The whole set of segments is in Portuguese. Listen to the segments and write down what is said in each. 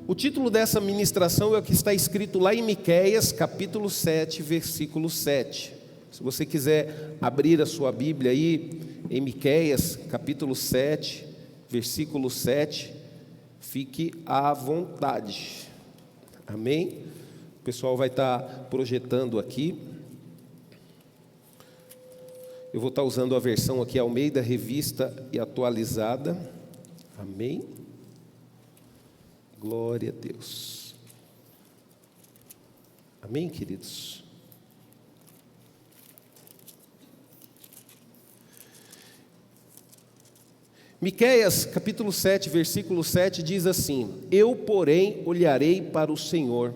O título dessa ministração é o que está escrito lá em Miqueias, capítulo 7, versículo 7. Se você quiser abrir a sua Bíblia aí, em Miqueias, capítulo 7, versículo 7, fique à vontade. Amém? O pessoal vai estar projetando aqui. Eu vou estar usando a versão aqui, Almeida, Revista e Atualizada. Amém? Glória a Deus. Amém, queridos? Miqueias, capítulo 7, versículo 7, diz assim: Eu, porém, olharei para o Senhor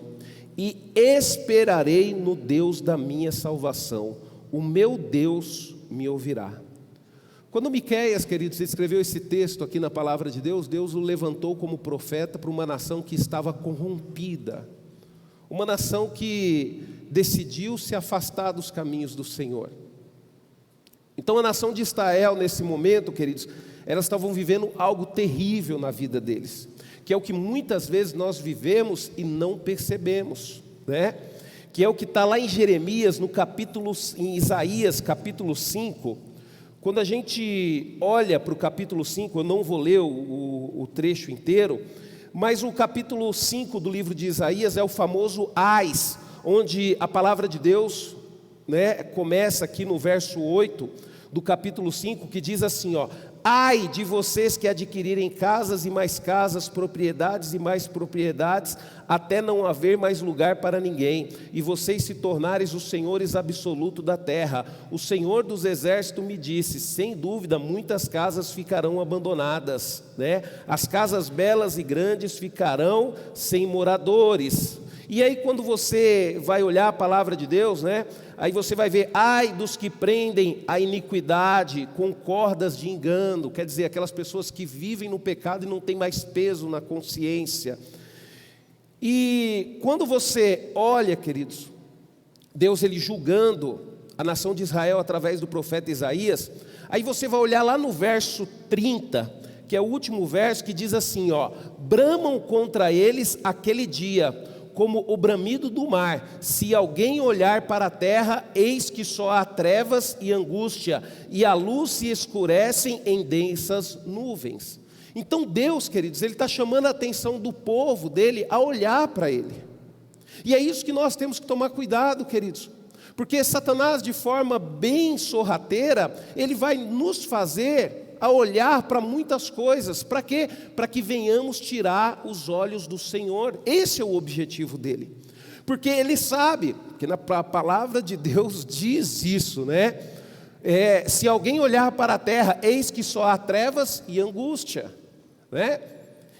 e esperarei no Deus da minha salvação. O meu Deus me ouvirá. Quando Miqueias, queridos, escreveu esse texto aqui na palavra de Deus, Deus o levantou como profeta para uma nação que estava corrompida, uma nação que decidiu se afastar dos caminhos do Senhor. Então a nação de Israel, nesse momento, queridos, elas estavam vivendo algo terrível na vida deles, que é o que muitas vezes nós vivemos e não percebemos, né? Que é o que está lá em Jeremias, em Isaías, capítulo 5. Quando a gente olha para o capítulo 5, eu não vou ler o trecho inteiro, mas o capítulo 5 do livro de Isaías é o famoso Ais, onde a palavra de Deus, né, começa aqui no verso 8 do capítulo 5, que diz assim, ó: Ai de vocês que adquirirem casas e mais casas, propriedades e mais propriedades, até não haver mais lugar para ninguém, e vocês se tornares os senhores absolutos da terra. O Senhor dos exércitos me disse: sem dúvida muitas casas ficarão abandonadas, né? As casas belas e grandes ficarão sem moradores. E aí quando você vai olhar a palavra de Deus, né, aí você vai ver: ai dos que prendem a iniquidade com cordas de engano, quer dizer, aquelas pessoas que vivem no pecado e não tem mais peso na consciência. E quando você olha, queridos, Deus ele julgando a nação de Israel através do profeta Isaías, aí você vai olhar lá no verso 30, que é o último verso, que diz assim, ó: bramam contra eles aquele dia, como o bramido do mar. Se alguém olhar para a terra, eis que só há trevas e angústia, e a luz se escurecem em densas nuvens. Então Deus, queridos, Ele está chamando a atenção do povo dele a olhar para Ele. E é isso que nós temos que tomar cuidado, queridos, porque Satanás, de forma bem sorrateira, ele vai nos fazer a olhar para muitas coisas. Para quê? Para que venhamos tirar os olhos do Senhor. Esse é o objetivo dele. Porque ele sabe, que na palavra de Deus diz isso, né? Se alguém olhar para a terra, eis que só há trevas e angústia, né?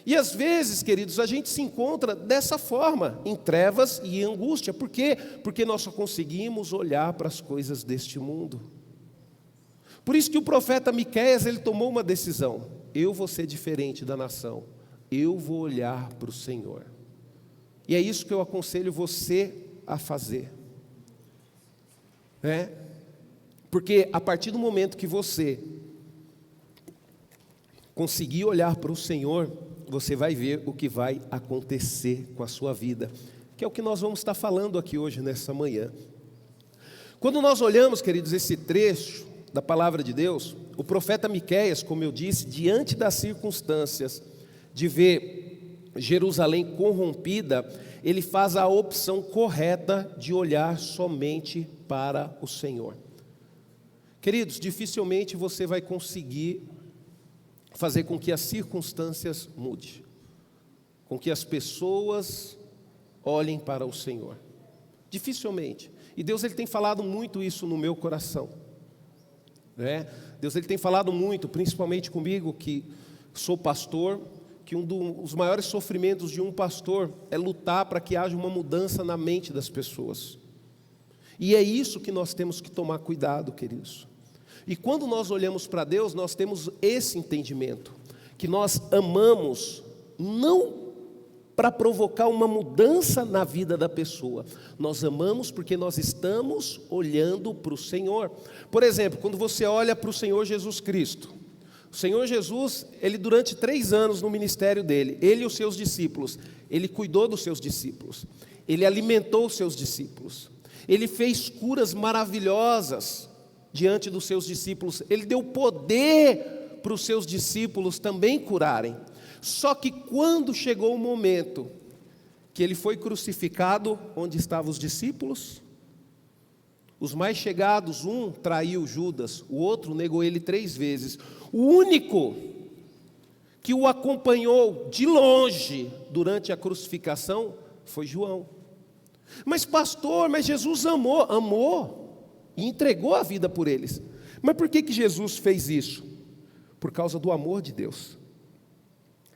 E às vezes, queridos, a gente se encontra dessa forma, em trevas e angústia. Por quê? Porque nós só conseguimos olhar para as coisas deste mundo. Por isso que o profeta Miqueias, ele tomou uma decisão: eu vou ser diferente da nação, eu vou olhar para o Senhor. E é isso que eu aconselho você a fazer, né? Porque a partir do momento que você conseguir olhar para o Senhor, você vai ver o que vai acontecer com a sua vida, que é o que nós vamos estar falando aqui hoje, nessa manhã. Quando nós olhamos, queridos, esse trecho da palavra de Deus, o profeta Miqueias, como eu disse, diante das circunstâncias de ver Jerusalém corrompida, ele faz a opção correta de olhar somente para o Senhor. Queridos, dificilmente você vai conseguir fazer com que as circunstâncias mudem, com que as pessoas olhem para o Senhor. Dificilmente. E Deus ele tem falado muito isso no meu coração, né? Deus ele tem falado muito, principalmente comigo, que sou pastor, que um dos maiores sofrimentos de um pastor é lutar para que haja uma mudança na mente das pessoas. E é isso que nós temos que tomar cuidado, queridos. E quando nós olhamos para Deus, nós temos esse entendimento, que nós amamos não para provocar uma mudança na vida da pessoa, nós amamos porque nós estamos olhando para o Senhor. Por exemplo, quando você olha para o Senhor Jesus Cristo, O Senhor Jesus, ele durante 3 anos no ministério dele, ele e os seus discípulos, ele cuidou dos seus discípulos, ele alimentou os seus discípulos, ele fez curas maravilhosas diante dos seus discípulos, ele deu poder para os seus discípulos também curarem. Só que quando chegou o momento que ele foi crucificado, onde estavam os discípulos? Os mais chegados, um traiu Judas, o outro negou ele 3 vezes. O único que o acompanhou de longe durante a crucificação foi João. Mas pastor, mas Jesus amou e entregou a vida por eles. Mas por que Jesus fez isso? Por causa do amor de Deus.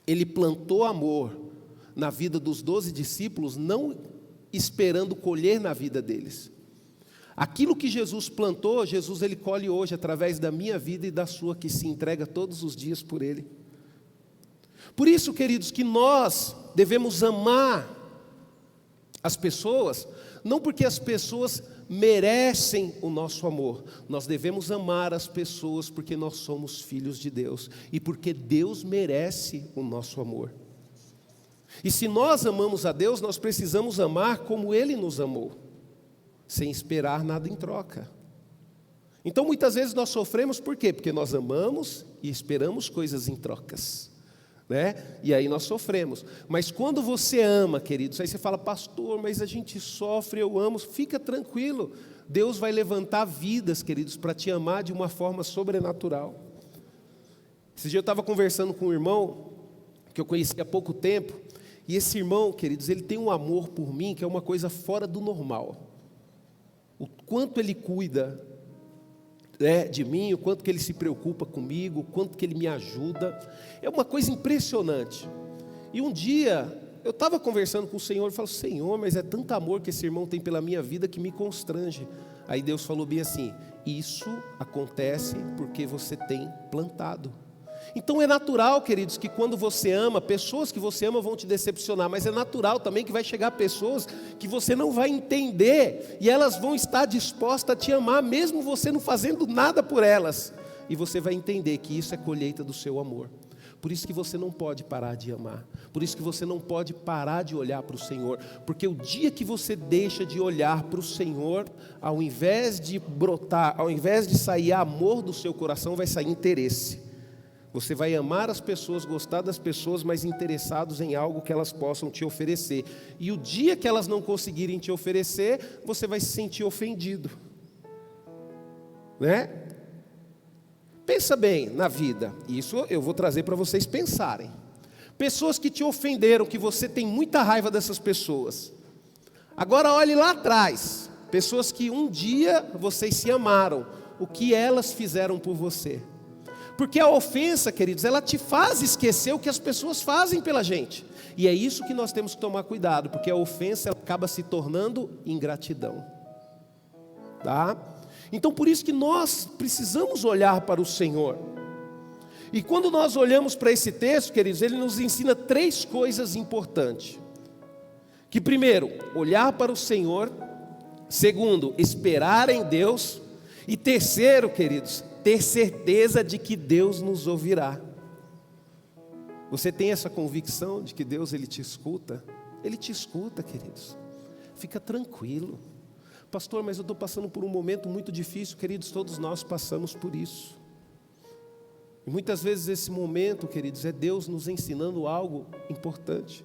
Ele plantou amor na vida dos 12 discípulos, não esperando colher na vida deles. Aquilo que Jesus plantou, Jesus ele colhe hoje através da minha vida e da sua, que se entrega todos os dias por Ele. Por isso, queridos, que nós devemos amar as pessoas, não porque as pessoas merecem o nosso amor, nós devemos amar as pessoas porque nós somos filhos de Deus e porque Deus merece o nosso amor. E se nós amamos a Deus, nós precisamos amar como Ele nos amou, sem esperar nada em troca. Então muitas vezes nós sofremos por quê? Porque nós amamos e esperamos coisas em trocas, né? E aí nós sofremos. Mas quando você ama, queridos, aí você fala, pastor, mas a gente sofre, eu amo, fica tranquilo, Deus vai levantar vidas, queridos, para te amar de uma forma sobrenatural. Esse dia eu estava conversando com um irmão que eu conheci há pouco tempo, e esse irmão, queridos, ele tem um amor por mim que é uma coisa fora do normal. O quanto ele cuida, né, de mim, o quanto que ele se preocupa comigo, o quanto que ele me ajuda, é uma coisa impressionante. E um dia, eu estava conversando com o Senhor, e falei, Senhor, mas é tanto amor que esse irmão tem pela minha vida que me constrange. Aí Deus falou bem assim, isso acontece porque você tem plantado. Então é natural, queridos, que quando você ama, pessoas que você ama vão te decepcionar, mas é natural também que vai chegar pessoas que você não vai entender, e elas vão estar dispostas a te amar, mesmo você não fazendo nada por elas, e você vai entender que isso é colheita do seu amor. Por isso que você não pode parar de amar, por isso que você não pode parar de olhar para o Senhor, porque o dia que você deixa de olhar para o Senhor, ao invés de brotar, ao invés de sair amor do seu coração, vai sair interesse. Você vai amar as pessoas, gostar das pessoas, mas interessados em algo que elas possam te oferecer. E o dia que elas não conseguirem te oferecer, você vai se sentir ofendido, né? Pensa bem na vida, isso eu vou trazer para vocês pensarem. Pessoas que te ofenderam, que você tem muita raiva dessas pessoas. Agora olhe lá atrás, pessoas que um dia vocês se amaram, o que elas fizeram por você. Porque a ofensa, queridos, ela te faz esquecer o que as pessoas fazem pela gente. E é isso que nós temos que tomar cuidado, porque a ofensa ela acaba se tornando ingratidão. Tá? Então por isso que nós precisamos olhar para o Senhor. E quando nós olhamos para esse texto, queridos, ele nos ensina 3 coisas importantes. Que primeiro, olhar para o Senhor. Segundo, esperar em Deus. E terceiro, queridos, ter certeza de que Deus nos ouvirá. Você tem essa convicção de que Deus ele te escuta? Ele te escuta, queridos. Fica tranquilo. Pastor, mas eu estou passando por um momento muito difícil, queridos, todos nós passamos por isso. E muitas vezes esse momento, queridos, é Deus nos ensinando algo importante.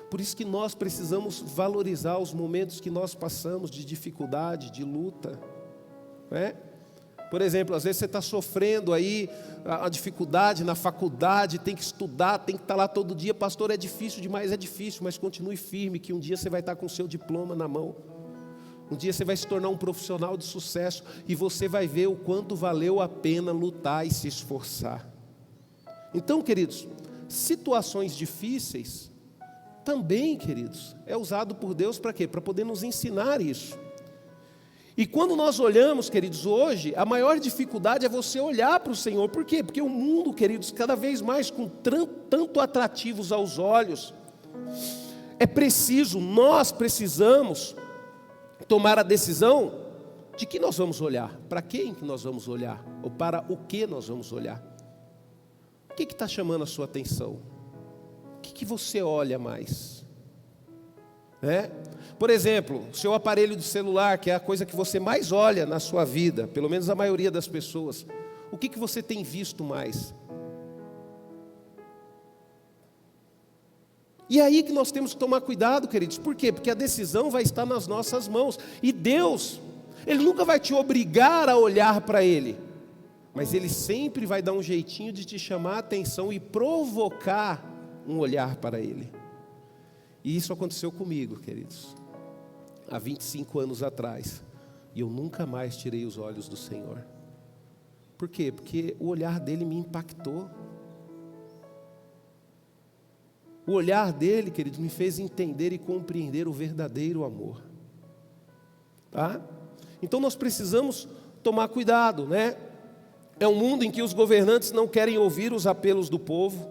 Por isso que nós precisamos valorizar os momentos que nós passamos de dificuldade, de luta, né? Por exemplo, às vezes você está sofrendo aí a dificuldade na faculdade, tem que estudar, tem que estar lá todo dia. Pastor, é difícil demais, é difícil, mas continue firme que um dia você vai estar com o seu diploma na mão. Um dia você vai se tornar um profissional de sucesso e você vai ver o quanto valeu a pena lutar e se esforçar. Então, queridos, situações difíceis também, queridos, é usado por Deus para quê? Para poder nos ensinar isso. E quando nós olhamos, queridos, hoje, a maior dificuldade é você olhar para o Senhor. Por quê? Porque o mundo, queridos, cada vez mais com tanto atrativos aos olhos, é preciso, nós precisamos tomar a decisão de que nós vamos olhar, para quem que nós vamos olhar, ou para o que nós vamos olhar. que está chamando a sua atenção? O que você olha mais? Por exemplo, o seu aparelho de celular, que é a coisa que você mais olha na sua vida, pelo menos a maioria das pessoas, o que você tem visto mais? E é aí que nós temos que tomar cuidado, queridos. Por quê? Porque a decisão vai estar nas nossas mãos. E Deus, Ele nunca vai te obrigar a olhar para Ele, mas Ele sempre vai dar um jeitinho de te chamar a atenção e provocar um olhar para Ele. E isso aconteceu comigo, queridos, há 25 anos atrás. E eu nunca mais tirei os olhos do Senhor. Por quê? Porque o olhar dele me impactou. O olhar dele, queridos, me fez entender e compreender o verdadeiro amor. Tá? Então nós precisamos tomar cuidado, né? É um mundo em que os governantes não querem ouvir os apelos do povo.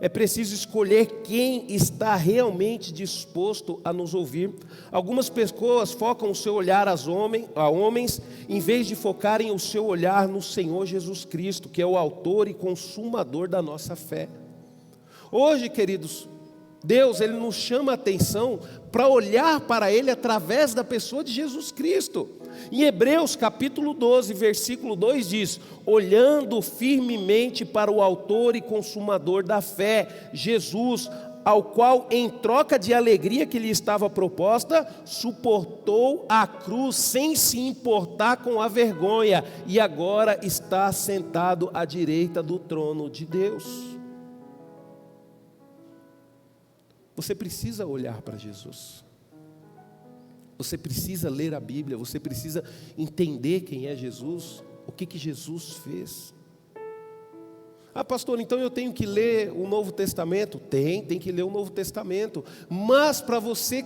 É preciso escolher quem está realmente disposto a nos ouvir. Algumas pessoas focam o seu olhar a homens, em vez de focarem o seu olhar no Senhor Jesus Cristo, que é o autor e consumador da nossa fé. Hoje, queridos, Deus, Ele nos chama a atenção para olhar para Ele através da pessoa de Jesus Cristo. Em Hebreus capítulo 12, versículo 2 diz: olhando firmemente para o autor e consumador da fé, Jesus, ao qual em troca de alegria que lhe estava proposta, suportou a cruz sem se importar com a vergonha, e agora está sentado à direita do trono de Deus. Você precisa olhar para Jesus. Você precisa ler a Bíblia, você precisa entender quem é Jesus, o que Jesus fez. Ah, pastor, então eu tenho que ler o Novo Testamento? Tem que ler o Novo Testamento, mas para você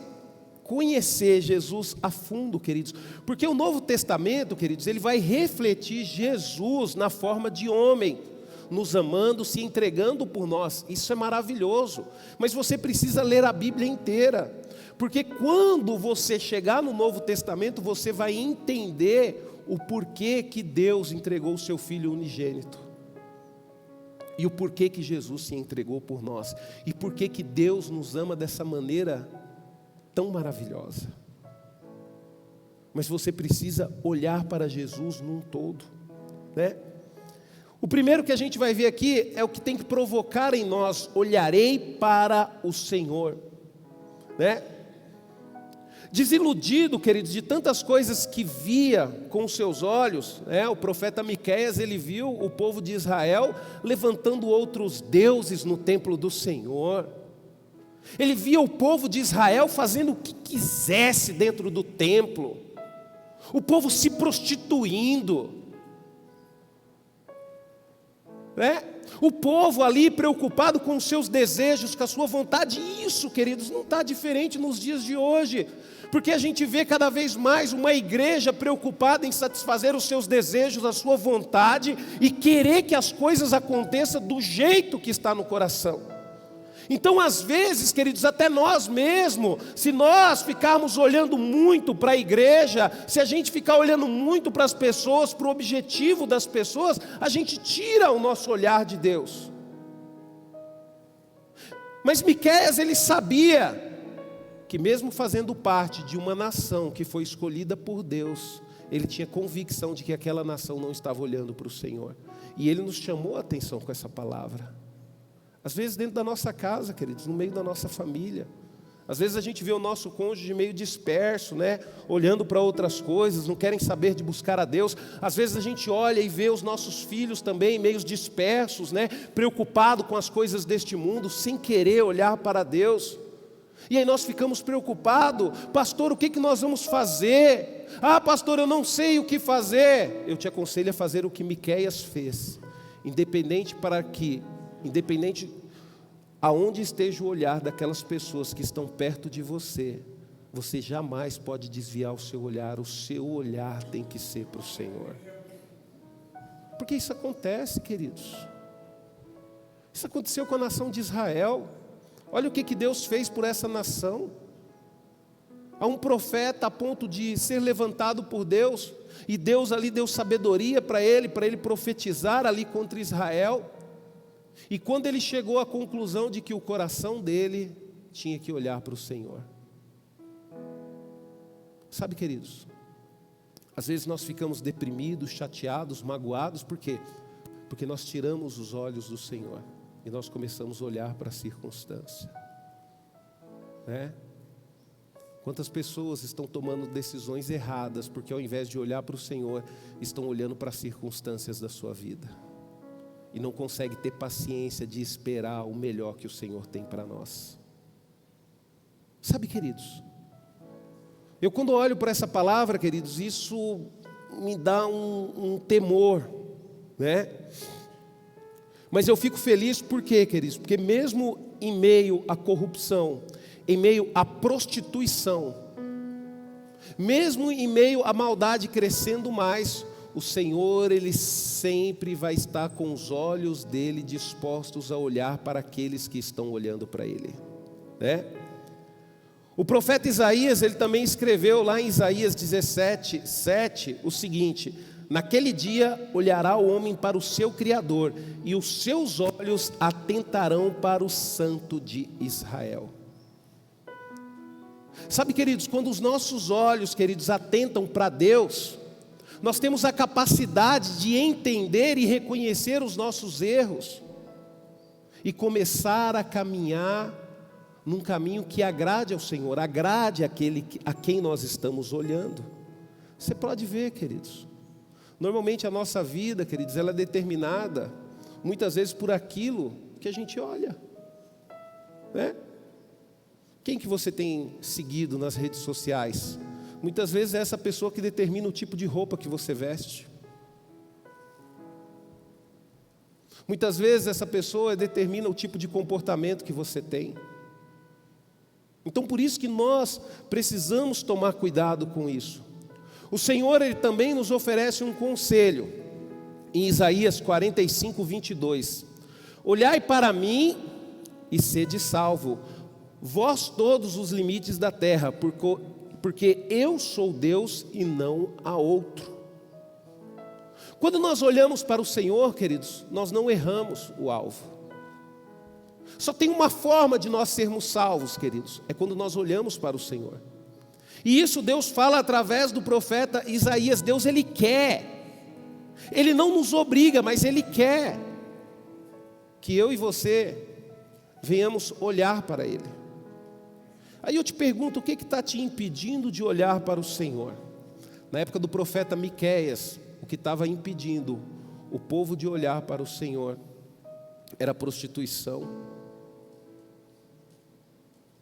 conhecer Jesus a fundo, queridos, porque o Novo Testamento, queridos, ele vai refletir Jesus na forma de homem, nos amando, se entregando por nós. Isso é maravilhoso, mas você precisa ler a Bíblia inteira, porque quando você chegar no Novo Testamento, você vai entender o porquê que Deus entregou o seu Filho unigênito, e o porquê que Jesus se entregou por nós, e porquê que Deus nos ama dessa maneira tão maravilhosa. Mas você precisa olhar para Jesus num todo, né? O primeiro que a gente vai ver aqui é o que tem que provocar em nós: olharei para o Senhor, né? Desiludido, queridos, de tantas coisas que via com os seus olhos, né? O profeta Miqueias, ele viu o povo de Israel levantando outros deuses no templo do Senhor. Ele via o povo de Israel fazendo o que quisesse dentro do templo, o povo se prostituindo, né? O povo ali preocupado com os seus desejos, com a sua vontade. E isso, queridos, não está diferente nos dias de hoje, porque a gente vê cada vez mais uma igreja preocupada em satisfazer os seus desejos, a sua vontade, e querer que as coisas aconteçam do jeito que está no coração. Então, às vezes, queridos, até nós mesmos, se nós ficarmos olhando muito para a igreja, se a gente ficar olhando muito para as pessoas, para o objetivo das pessoas, a gente tira o nosso olhar de Deus. Mas Miqueias, ele sabia que mesmo fazendo parte de uma nação que foi escolhida por Deus, ele tinha convicção de que aquela nação não estava olhando para o Senhor. E ele nos chamou a atenção com essa palavra. Às vezes dentro da nossa casa, queridos, no meio da nossa família. Às vezes a gente vê o nosso cônjuge meio disperso, né? Olhando para outras coisas, não querem saber de buscar a Deus. Às vezes a gente olha e vê os nossos filhos também meio dispersos, né? Preocupados com as coisas deste mundo, sem querer olhar para Deus. E aí nós ficamos preocupados: pastor, o que nós vamos fazer? Ah, pastor, eu não sei o que fazer. Eu te aconselho a fazer o que Miqueias fez, independente aonde esteja o olhar daquelas pessoas que estão perto de você, você jamais pode desviar o seu olhar tem que ser para o Senhor. Porque isso acontece, queridos. Isso aconteceu com a nação de Israel. Olha o que Deus fez por essa nação. Há um profeta a ponto de ser levantado por Deus, e Deus ali deu sabedoria para ele profetizar ali contra Israel. E quando ele chegou à conclusão de que o coração dele tinha que olhar para o Senhor. Sabe, queridos, às vezes nós ficamos deprimidos, chateados, magoados, por quê? Porque nós tiramos os olhos do Senhor e nós começamos a olhar para a circunstância, né? Quantas pessoas estão tomando decisões erradas, porque ao invés de olhar para o Senhor, estão olhando para as circunstâncias da sua vida, e não conseguem ter paciência de esperar o melhor que o Senhor tem para nós. Sabe, queridos, eu quando olho para essa palavra, queridos, isso me dá um temor, né? Mas eu fico feliz, por quê, queridos? Porque mesmo em meio à corrupção, em meio à prostituição, mesmo em meio à maldade crescendo mais, o Senhor, Ele sempre vai estar com os olhos dEle dispostos a olhar para aqueles que estão olhando para Ele, né? O profeta Isaías, ele também escreveu lá em Isaías 17:7 o seguinte: naquele dia olhará o homem para o seu Criador, e os seus olhos atentarão para o Santo de Israel. Sabe, queridos, quando os nossos olhos, queridos, atentam para Deus, nós temos a capacidade de entender e reconhecer os nossos erros e começar a caminhar num caminho que agrade ao Senhor, agrade aquele a quem nós estamos olhando. Você pode ver, queridos, normalmente a nossa vida, queridos, ela é determinada muitas vezes por aquilo que a gente olha, né? Quem que você tem seguido nas redes sociais? Muitas vezes é essa pessoa que determina o tipo de roupa que você veste. Muitas vezes essa pessoa determina o tipo de comportamento que você tem. Então por isso que nós precisamos tomar cuidado com isso. O Senhor, Ele também nos oferece um conselho, em Isaías 45:22. Olhai para mim e sede salvo, vós todos os limites da terra, porque eu sou Deus e não há outro. Quando nós olhamos para o Senhor, queridos, nós não erramos o alvo. Só tem uma forma de nós sermos salvos, queridos, é quando nós olhamos para o Senhor. E isso Deus fala através do profeta Isaías. Deus, Ele quer, Ele não nos obriga, mas Ele quer que eu e você venhamos olhar para Ele. Aí eu te pergunto, o que está te impedindo de olhar para o Senhor? Na época do profeta Miqueias, o que estava impedindo o povo de olhar para o Senhor era a prostituição,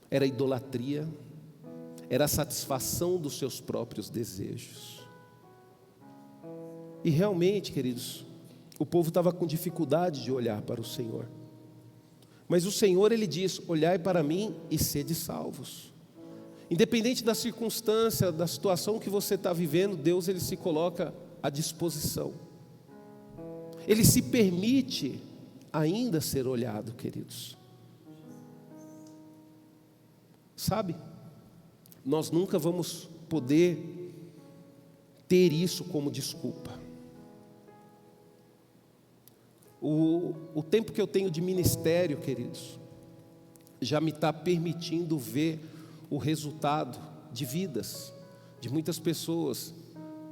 era a idolatria, era a satisfação dos seus próprios desejos. E realmente, queridos, o povo estava com dificuldade de olhar para o Senhor. Mas o Senhor, Ele diz: olhai para mim e sede salvos. Independente da circunstância, da situação que você está vivendo, Deus, Ele se coloca à disposição. Ele se permite ainda ser olhado, queridos. Sabe, nós nunca vamos poder ter isso como desculpa. O tempo que eu tenho de ministério, queridos, já me está permitindo ver o resultado de vidas, de muitas pessoas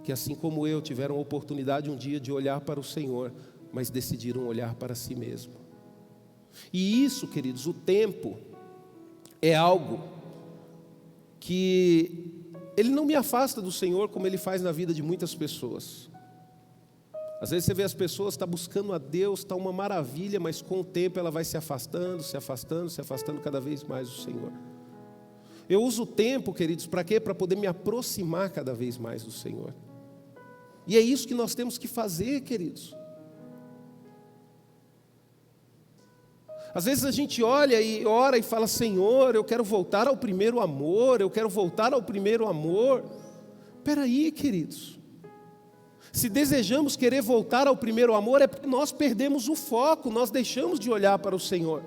que, assim como eu, tiveram a oportunidade um dia de olhar para o Senhor, mas decidiram olhar para si mesmo. E isso, queridos, o tempo é algo que ele não me afasta do Senhor como ele faz na vida de muitas pessoas. Às vezes você vê as pessoas, está buscando a Deus, está uma maravilha, mas com o tempo ela vai se afastando, se afastando, se afastando cada vez mais do Senhor. Eu uso o tempo, queridos, para quê? Para poder me aproximar cada vez mais do Senhor. E é isso que nós temos que fazer, queridos. Às vezes a gente olha e ora e fala: Senhor, eu quero voltar ao primeiro amor, eu quero voltar ao primeiro amor. Espera aí, queridos. Se desejamos querer voltar ao primeiro amor, é porque nós perdemos o foco, nós deixamos de olhar para o Senhor.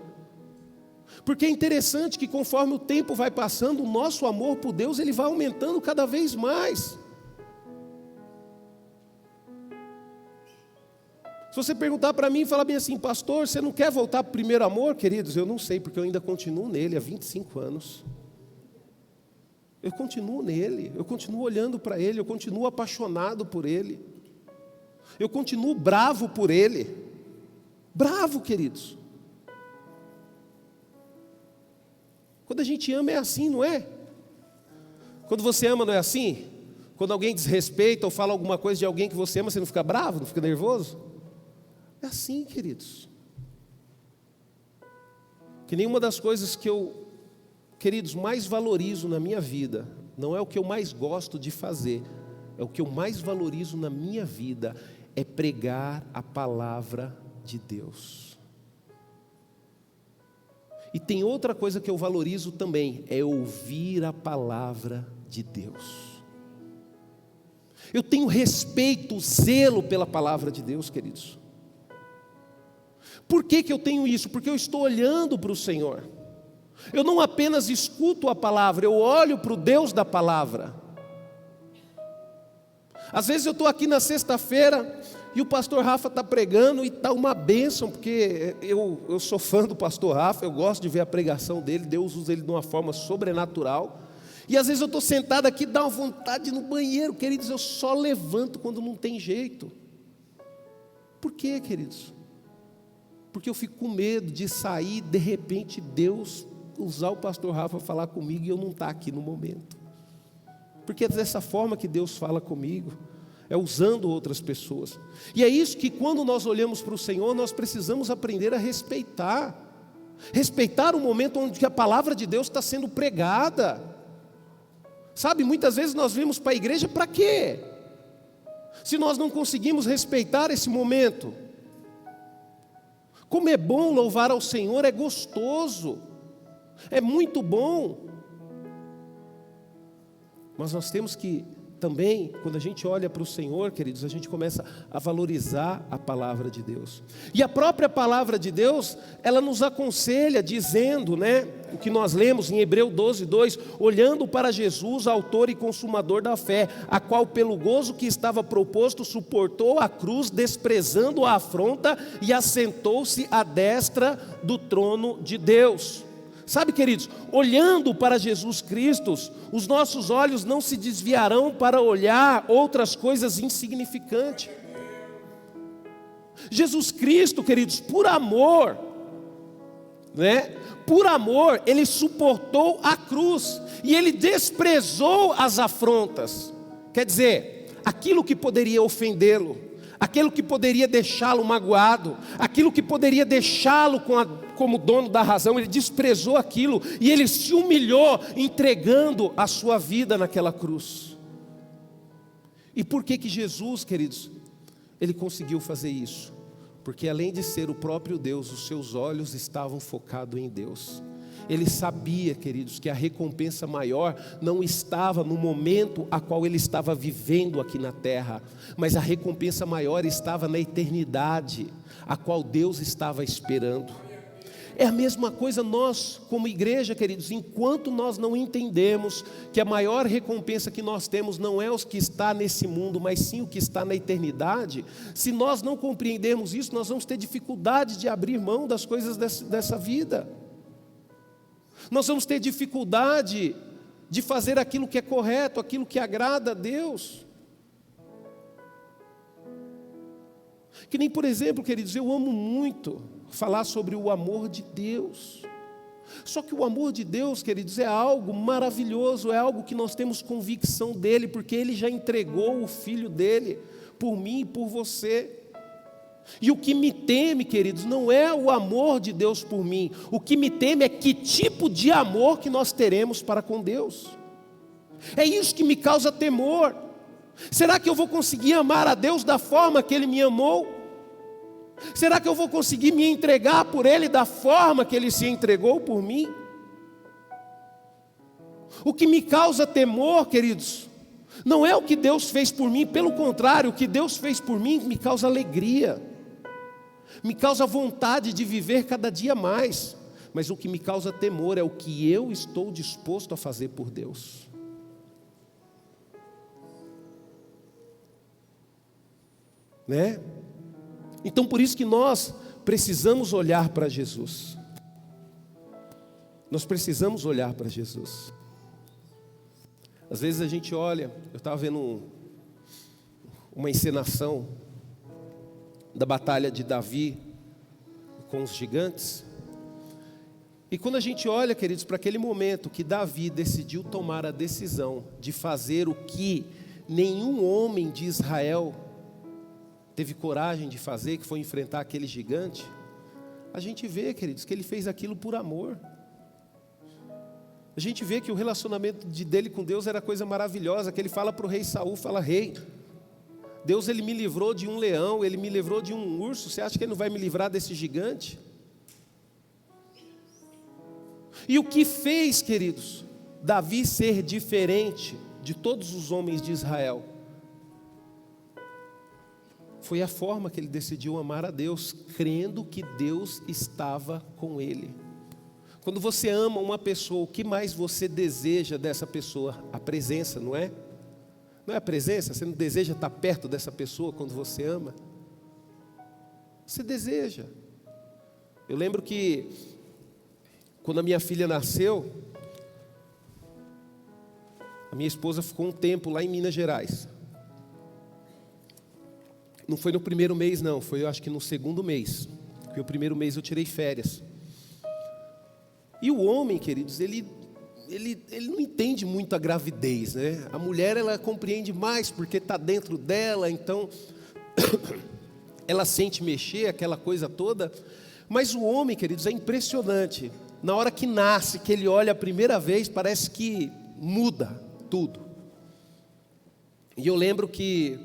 Porque é interessante que conforme o tempo vai passando, o nosso amor por Deus, ele vai aumentando cada vez mais. Se você perguntar para mim e falar bem assim, pastor, você não quer voltar para o primeiro amor, queridos? Eu não sei, porque eu ainda continuo nele há 25 anos. Eu continuo nele, eu continuo olhando para ele, eu continuo apaixonado por ele. Eu continuo bravo por ele. Bravo, queridos. Quando a gente ama é assim, não é? Quando você ama não é assim? Quando alguém desrespeita ou fala alguma coisa de alguém que você ama, você não fica bravo, não fica nervoso? É assim, queridos. Que nenhuma das coisas que eu, queridos, mais valorizo na minha vida, não é o que eu mais gosto de fazer, é o que eu mais valorizo na minha vida, é pregar a palavra de Deus. E tem outra coisa que eu valorizo também, é ouvir a palavra de Deus. Eu tenho respeito, zelo pela palavra de Deus, queridos. Por que eu tenho isso? Porque eu estou olhando para o Senhor. Eu não apenas escuto a palavra, eu olho para o Deus da palavra. Às vezes eu estou aqui na sexta-feira e o pastor Rafa está pregando e está uma bênção, porque eu sou fã do pastor Rafa, eu gosto de ver a pregação dele, Deus usa ele de uma forma sobrenatural. E às vezes eu estou sentado aqui, dá uma vontade de ir no banheiro, queridos, eu só levanto quando não tem jeito. Por quê, queridos? Porque eu fico com medo de sair, de repente Deus usar o pastor Rafa falar comigo e eu não estar aqui no momento. Porque é dessa forma que Deus fala comigo, é usando outras pessoas. E é isso que quando nós olhamos para o Senhor, nós precisamos aprender a respeitar. Respeitar o momento onde a palavra de Deus está sendo pregada. Sabe, muitas vezes nós vimos para a igreja para quê? Se nós não conseguimos respeitar esse momento. Como é bom louvar ao Senhor, é gostoso, é muito bom. Mas nós temos que também, quando a gente olha para o Senhor, queridos, a gente começa a valorizar a palavra de Deus. E a própria palavra de Deus, ela nos aconselha dizendo, né, o que nós lemos em Hebreus 12:2, olhando para Jesus, autor e consumador da fé, a qual pelo gozo que estava proposto, suportou a cruz, desprezando a afronta e assentou-se à destra do trono de Deus. Sabe, queridos, olhando para Jesus Cristo, os nossos olhos não se desviarão para olhar outras coisas insignificantes. Jesus Cristo, queridos, por amor, né? Por amor, Ele suportou a cruz e Ele desprezou as afrontas. Quer dizer, aquilo que poderia ofendê-lo, aquilo que poderia deixá-lo magoado, aquilo que poderia deixá-lo como dono da razão, Ele desprezou aquilo e Ele se humilhou entregando a sua vida naquela cruz. E por que Jesus, queridos, Ele conseguiu fazer isso? Porque além de ser o próprio Deus, os seus olhos estavam focados em Deus. Ele sabia, queridos, que a recompensa maior não estava no momento a qual ele estava vivendo aqui na terra, mas a recompensa maior estava na eternidade, a qual Deus estava esperando. É a mesma coisa nós, como igreja, queridos, enquanto nós não entendemos que a maior recompensa que nós temos não é os que está nesse mundo, mas sim o que está na eternidade, se nós não compreendermos isso, nós vamos ter dificuldade de abrir mão das coisas dessa vida. Nós vamos ter dificuldade de fazer aquilo que é correto, aquilo que agrada a Deus. Que nem, por exemplo, queridos, eu amo muito falar sobre o amor de Deus. Só que o amor de Deus, queridos, é algo maravilhoso, é algo que nós temos convicção dele, porque Ele já entregou o Filho dele por mim e por você. E o que me teme, queridos, não é o amor de Deus por mim. O que me teme é que tipo de amor que nós teremos para com Deus. É isso que me causa temor. Será que eu vou conseguir amar a Deus da forma que Ele me amou? Será que eu vou conseguir me entregar por Ele da forma que Ele se entregou por mim? O que me causa temor, queridos, não é o que Deus fez por mim, pelo contrário, o que Deus fez por mim me causa alegria, me causa vontade de viver cada dia mais. Mas o que me causa temor é o que eu estou disposto a fazer por Deus. Né? Então por isso que nós precisamos olhar para Jesus. Nós precisamos olhar para Jesus. Às vezes a gente olha, eu estava vendo uma encenação da batalha de Davi com os gigantes. E quando a gente olha, queridos, para aquele momento que Davi decidiu tomar a decisão de fazer o que nenhum homem de Israel teve coragem de fazer, que foi enfrentar aquele gigante, a gente vê, queridos, que ele fez aquilo por amor. A gente vê que o relacionamento dele com Deus era coisa maravilhosa, que ele fala para o rei Saul, fala: rei, Deus ele me livrou de um leão, ele me livrou de um urso, você acha que ele não vai me livrar desse gigante? E o que fez, queridos, Davi ser diferente de todos os homens de Israel? Foi a forma que ele decidiu amar a Deus, crendo que Deus estava com ele. Quando você ama uma pessoa, o que mais você deseja dessa pessoa? A presença, não é? Não é a presença? Você não deseja estar perto dessa pessoa quando você ama? Você deseja. Eu lembro que quando a minha filha nasceu, a minha esposa ficou um tempo lá em Minas Gerais. Não foi no primeiro mês não, foi eu acho que no segundo mês. Porque o primeiro mês eu tirei férias. E o homem, queridos, ele não entende muito a gravidez, né? A mulher, ela compreende mais porque está dentro dela, então ela sente mexer, aquela coisa toda. Mas o homem, queridos, é impressionante. Na hora que nasce, que ele olha a primeira vez, parece que muda tudo. E eu lembro que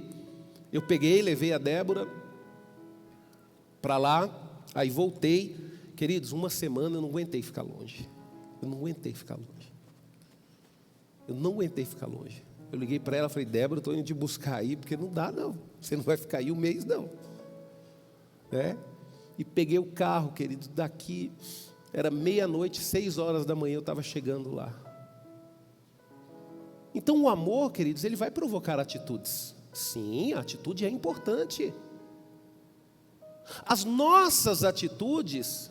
eu peguei, levei a Débora para lá, aí voltei. Queridos, uma semana eu não aguentei ficar longe. Eu não aguentei ficar longe. Eu não aguentei ficar longe. Eu liguei para ela, falei: Débora, eu estou indo te buscar aí, porque não dá não. Você não vai ficar aí um mês não. E peguei o carro, queridos, daqui, era meia-noite, 6 horas da manhã eu estava chegando lá. Então o amor, queridos, ele vai provocar atitudes. Sim, a atitude é importante. As nossas atitudes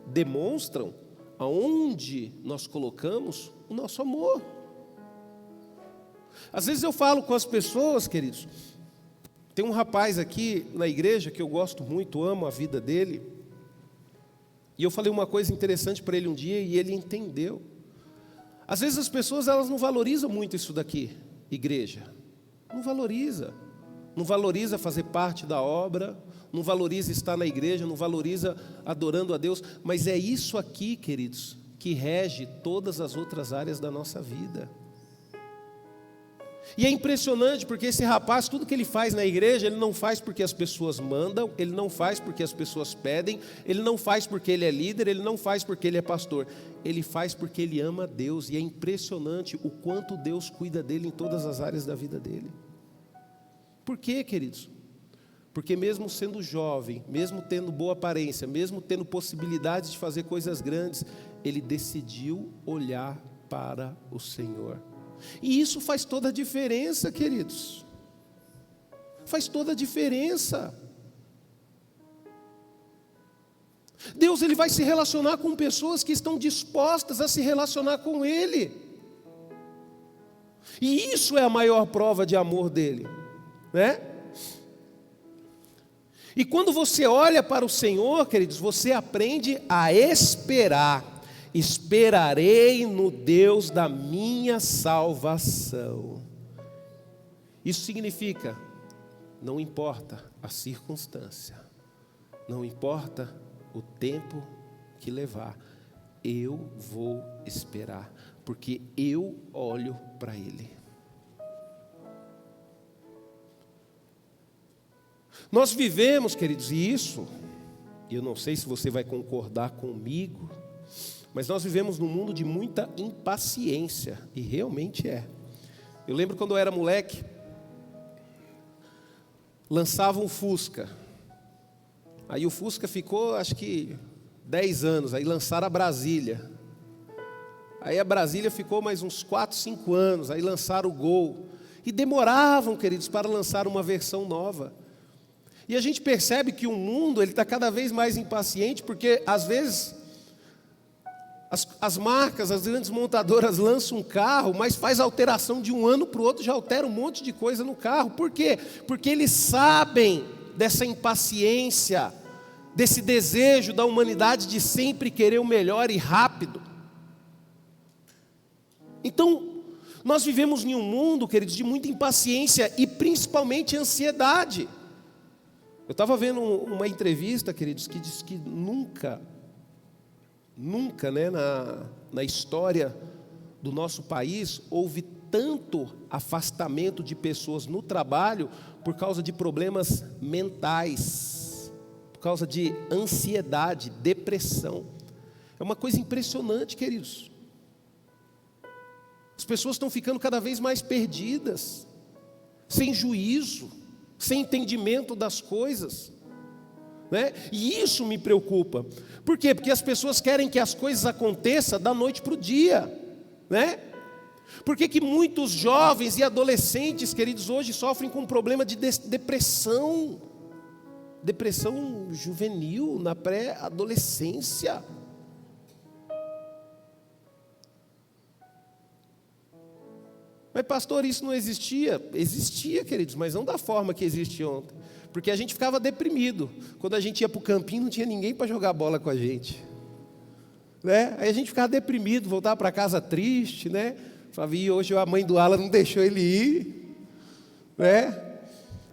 demonstram aonde nós colocamos o nosso amor. Às vezes eu falo com as pessoas, queridos, tem um rapaz aqui na igreja que eu gosto muito, amo a vida dele, e eu falei uma coisa interessante para ele um dia e ele entendeu. Às vezes as pessoas, elas não valorizam muito isso daqui, igreja, não valoriza fazer parte da obra, não valoriza estar na igreja, não valoriza adorando a Deus, mas é isso aqui, queridos, que rege todas as outras áreas da nossa vida. E é impressionante porque esse rapaz, tudo que ele faz na igreja, ele não faz porque as pessoas mandam, ele não faz porque as pessoas pedem, ele não faz porque ele é líder, ele não faz porque ele é pastor, ele faz porque ele ama a Deus, e é impressionante o quanto Deus cuida dele em todas as áreas da vida dele. Por quê, queridos? Porque mesmo sendo jovem, mesmo tendo boa aparência, mesmo tendo possibilidades de fazer coisas grandes, ele decidiu olhar para o Senhor. E isso faz toda a diferença, queridos. Faz toda a diferença. Deus, ele vai se relacionar com pessoas que estão dispostas a se relacionar com Ele. E isso é a maior prova de amor dele, né? E quando você olha para o Senhor, queridos, você aprende a esperar. Esperarei no Deus da minha salvação. Isso significa, não importa a circunstância, não importa o tempo que levar, eu vou esperar, porque eu olho para Ele. Nós vivemos, queridos, e isso, eu não sei se você vai concordar comigo, mas nós vivemos num mundo de muita impaciência, e realmente é. Eu lembro quando eu era moleque, lançava um Fusca, aí o Fusca ficou acho que 10 anos, aí lançaram a Brasília, aí a Brasília ficou mais uns 4, 5 anos, aí lançaram o Gol, e demoravam, queridos, para lançar uma versão nova. E a gente percebe que o mundo está cada vez mais impaciente, porque às vezes as marcas, as grandes montadoras lançam um carro, mas faz alteração de um ano para o outro, já altera um monte de coisa no carro. Por quê? Porque eles sabem dessa impaciência, desse desejo da humanidade de sempre querer o melhor e rápido. Então, nós vivemos em um mundo, queridos, de muita impaciência e principalmente ansiedade. Eu estava vendo uma entrevista, queridos, que diz que nunca, né, na história do nosso país, houve tanto afastamento de pessoas no trabalho por causa de problemas mentais, por causa de ansiedade, depressão. É uma coisa impressionante, queridos. As pessoas estão ficando cada vez mais perdidas, sem juízo, sem entendimento das coisas, né? E isso me preocupa. Por quê? Porque as pessoas querem que as coisas aconteçam da noite para o dia, né? Por que muitos jovens e adolescentes, queridos, hoje sofrem com um problema de depressão juvenil, na pré-adolescência? Mas pastor, isso não existia? Existia, queridos, mas não da forma que existe ontem. Porque a gente ficava deprimido. Quando a gente ia para o campinho, não tinha ninguém para jogar bola com a gente, né? Aí a gente ficava deprimido, voltava para casa triste, né? Falava, e hoje a mãe do Alan não deixou ele ir, né?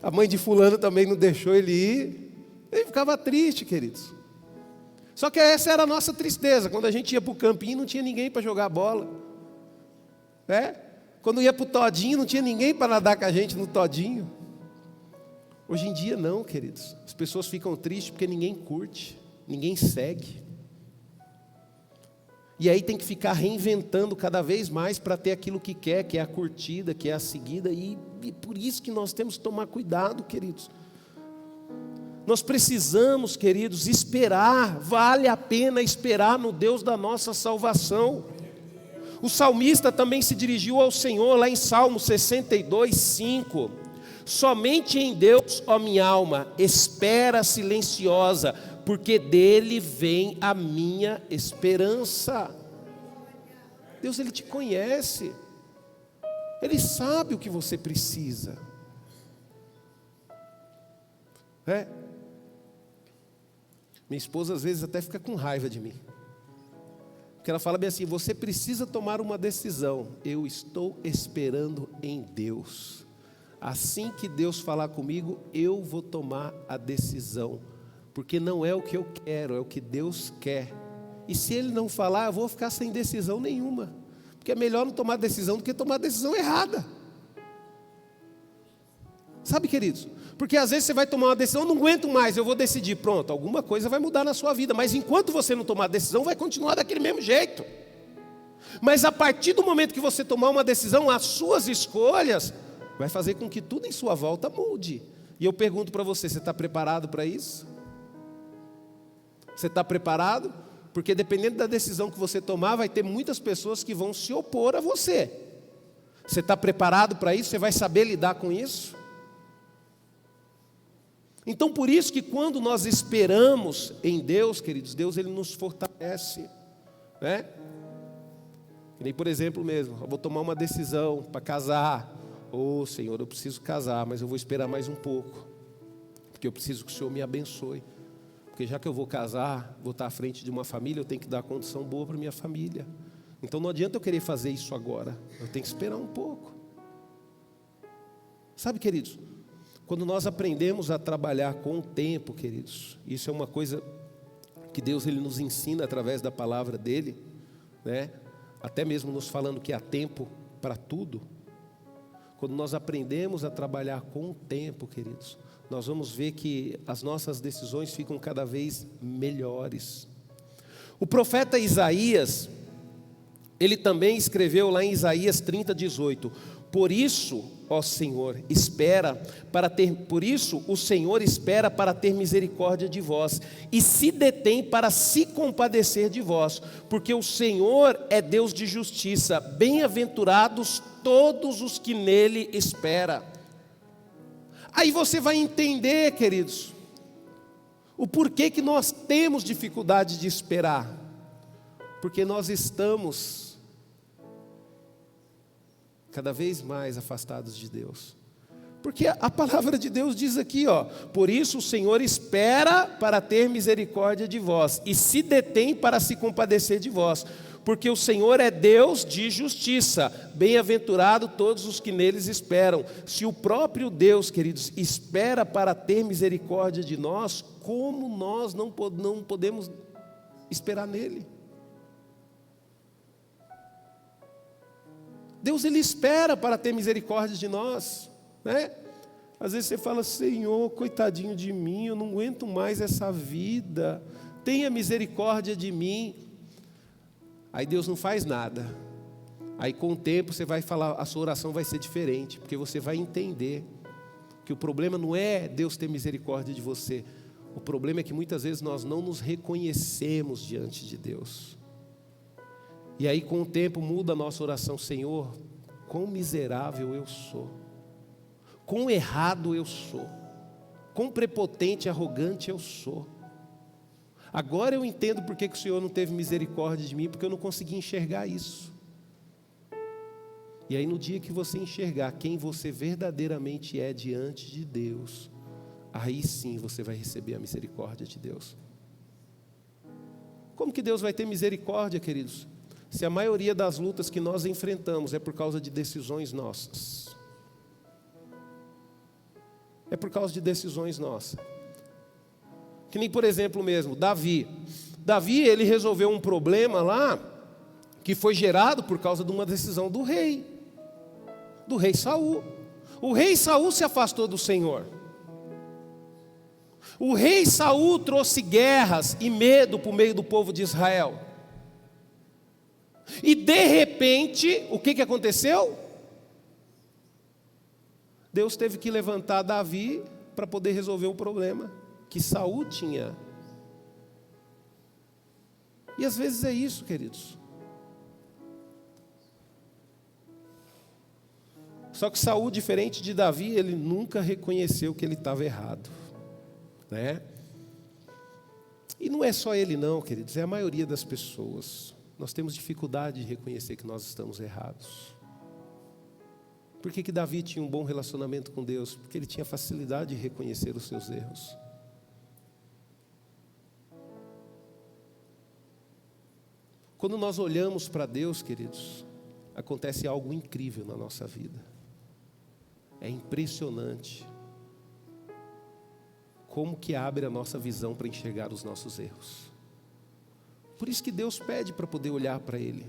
A mãe de fulano também não deixou ele ir. Ele ficava triste, queridos. Só que essa era a nossa tristeza. Quando a gente ia para o campinho, não tinha ninguém para jogar bola, né? Quando ia para o todinho, não tinha ninguém para nadar com a gente no todinho. Hoje em dia não, queridos. As pessoas ficam tristes porque ninguém curte, ninguém segue. E aí tem que ficar reinventando cada vez mais para ter aquilo que quer, que é a curtida, que é a seguida. E por isso que nós temos que tomar cuidado, queridos. Nós precisamos, queridos, esperar. Vale a pena esperar no Deus da nossa salvação. O salmista também se dirigiu ao Senhor lá em Salmo 62, 5. Somente em Deus, ó minha alma, espera silenciosa, porque dele vem a minha esperança. Deus, Ele te conhece. Ele sabe o que você precisa. Minha esposa às vezes até fica com raiva de mim. Porque ela fala bem assim, você precisa tomar uma decisão. Eu estou esperando em Deus. Assim que Deus falar comigo, eu vou tomar a decisão. Porque não é o que eu quero, é o que Deus quer. E se Ele não falar, eu vou ficar sem decisão nenhuma. Porque é melhor não tomar decisão do que tomar decisão errada. Sabe, queridos? Porque às vezes você vai tomar uma decisão, não aguento mais, eu vou decidir. Pronto, alguma coisa vai mudar na sua vida. Mas enquanto você não tomar a decisão, vai continuar daquele mesmo jeito. Mas a partir do momento que você tomar uma decisão, as suas escolhas vai fazer com que tudo em sua volta mude. E eu pergunto para você, você está preparado para isso? Você está preparado? Porque dependendo da decisão que você tomar, vai ter muitas pessoas que vão se opor a você. Você está preparado para isso? Você vai saber lidar com isso? Então por isso que quando nós esperamos em Deus, queridos, Deus Ele nos fortalece, né? Que nem por exemplo mesmo, eu vou tomar uma decisão para casar. Senhor, eu preciso casar, mas eu vou esperar mais um pouco, porque eu preciso que o Senhor me abençoe. Porque já que eu vou casar, vou estar à frente de uma família, eu tenho que dar condição boa para minha família. Então não adianta eu querer fazer isso agora, eu tenho que esperar um pouco. Sabe, queridos, quando nós aprendemos a trabalhar com o tempo, queridos, isso é uma coisa que Deus Ele nos ensina através da palavra dEle, né? Até mesmo nos falando que há tempo para tudo. Quando nós aprendemos a trabalhar com o tempo, queridos, nós vamos ver que as nossas decisões ficam cada vez melhores. O profeta Isaías, ele também escreveu lá em Isaías 30:18, por isso, ó Senhor, por isso o Senhor espera para ter misericórdia de vós, e se detém para se compadecer de vós, porque o Senhor é Deus de justiça, bem-aventurados todos os que nele esperam. Aí você vai entender, queridos, o porquê que nós temos dificuldade de esperar. Porque nós estamos cada vez mais afastados de Deus. Porque a palavra de Deus diz aqui, ó: por isso o Senhor espera para ter misericórdia de vós, e se detém para se compadecer de vós. Porque o Senhor é Deus de justiça, bem-aventurado todos os que neles esperam. Se o próprio Deus, queridos, espera para ter misericórdia de nós, como nós não podemos esperar nele? Deus, Ele espera para ter misericórdia de nós, né? Às vezes você fala: Senhor, coitadinho de mim, eu não aguento mais essa vida, tenha misericórdia de mim. Aí Deus não faz nada. Aí com o tempo você vai falar, a sua oração vai ser diferente, porque você vai entender que o problema não é Deus ter misericórdia de você. O problema é que muitas vezes nós não nos reconhecemos diante de Deus. E aí com o tempo muda a nossa oração: Senhor, quão miserável eu sou, quão errado eu sou, quão prepotente e arrogante eu sou. Agora eu entendo por que o Senhor não teve misericórdia de mim, porque eu não consegui enxergar isso. E aí no dia que você enxergar quem você verdadeiramente é diante de Deus, aí sim você vai receber a misericórdia de Deus. Como que Deus vai ter misericórdia, queridos? Se a maioria das lutas que nós enfrentamos é por causa de decisões nossas. É por causa de decisões nossas. Que nem, por exemplo mesmo, Davi. Davi, ele resolveu um problema lá, que foi gerado por causa de uma decisão do rei Saul. O rei Saul se afastou do Senhor. O rei Saul trouxe guerras e medo para o meio do povo de Israel. E de repente, o que aconteceu? Deus teve que levantar Davi para poder resolver o problema que Saul tinha. E às vezes é isso, queridos. Só que Saul, diferente de Davi, ele nunca reconheceu que ele estava errado, né? E não é só ele não, queridos, é a maioria das pessoas. Nós temos dificuldade de reconhecer que nós estamos errados. Por que Davi tinha um bom relacionamento com Deus? Porque ele tinha facilidade de reconhecer os seus erros. Quando nós olhamos para Deus, queridos, acontece algo incrível na nossa vida. É impressionante como que abre a nossa visão para enxergar os nossos erros. Por isso que Deus pede para poder olhar para Ele.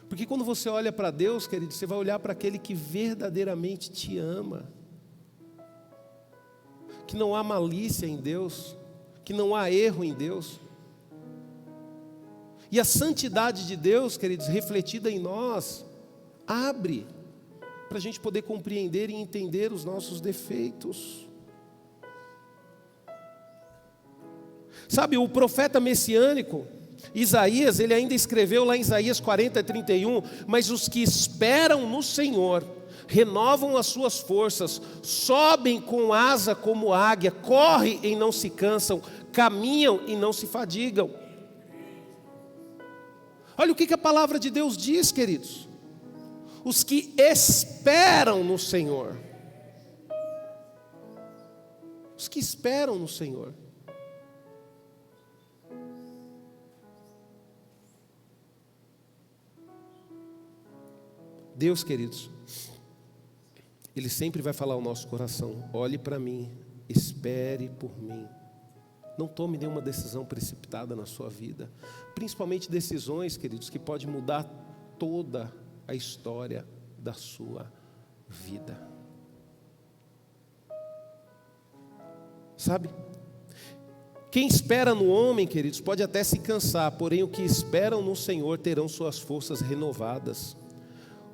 Porque quando você olha para Deus, querido, você vai olhar para aquele que verdadeiramente te ama. Que não há malícia em Deus, que não há erro em Deus. E a santidade de Deus, queridos, refletida em nós, abre para a gente poder compreender e entender os nossos defeitos. Sabe, o profeta messiânico, Isaías, ele ainda escreveu lá em Isaías 40:31, mas os que esperam no Senhor, renovam as suas forças, sobem com asa como águia, correm e não se cansam, caminham e não se fadigam. Olha o que a palavra de Deus diz, queridos. Os que esperam no Senhor. Os que esperam no Senhor. Deus, queridos, Ele sempre vai falar ao nosso coração: olhe para mim, espere por mim. Não tome nenhuma decisão precipitada na sua vida. Principalmente decisões, queridos, que podem mudar toda a história da sua vida. Sabe? Quem espera no homem, queridos, pode até se cansar, porém o que esperam no Senhor terão suas forças renovadas.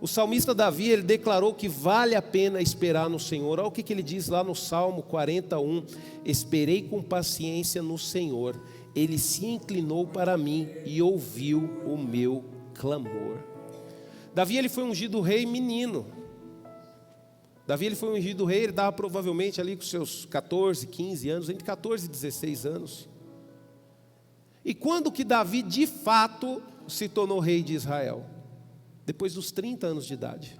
O salmista Davi, ele declarou que vale a pena esperar no Senhor. Olha o que ele diz lá no Salmo 41. Esperei com paciência no Senhor. Ele se inclinou para mim e ouviu o meu clamor. Davi, ele foi ungido rei menino. Davi ele foi ungido rei, ele estava provavelmente ali com seus 14, 15 anos, entre 14 e 16 anos. E quando que Davi de fato se tornou rei de Israel? Depois dos 30 anos de idade.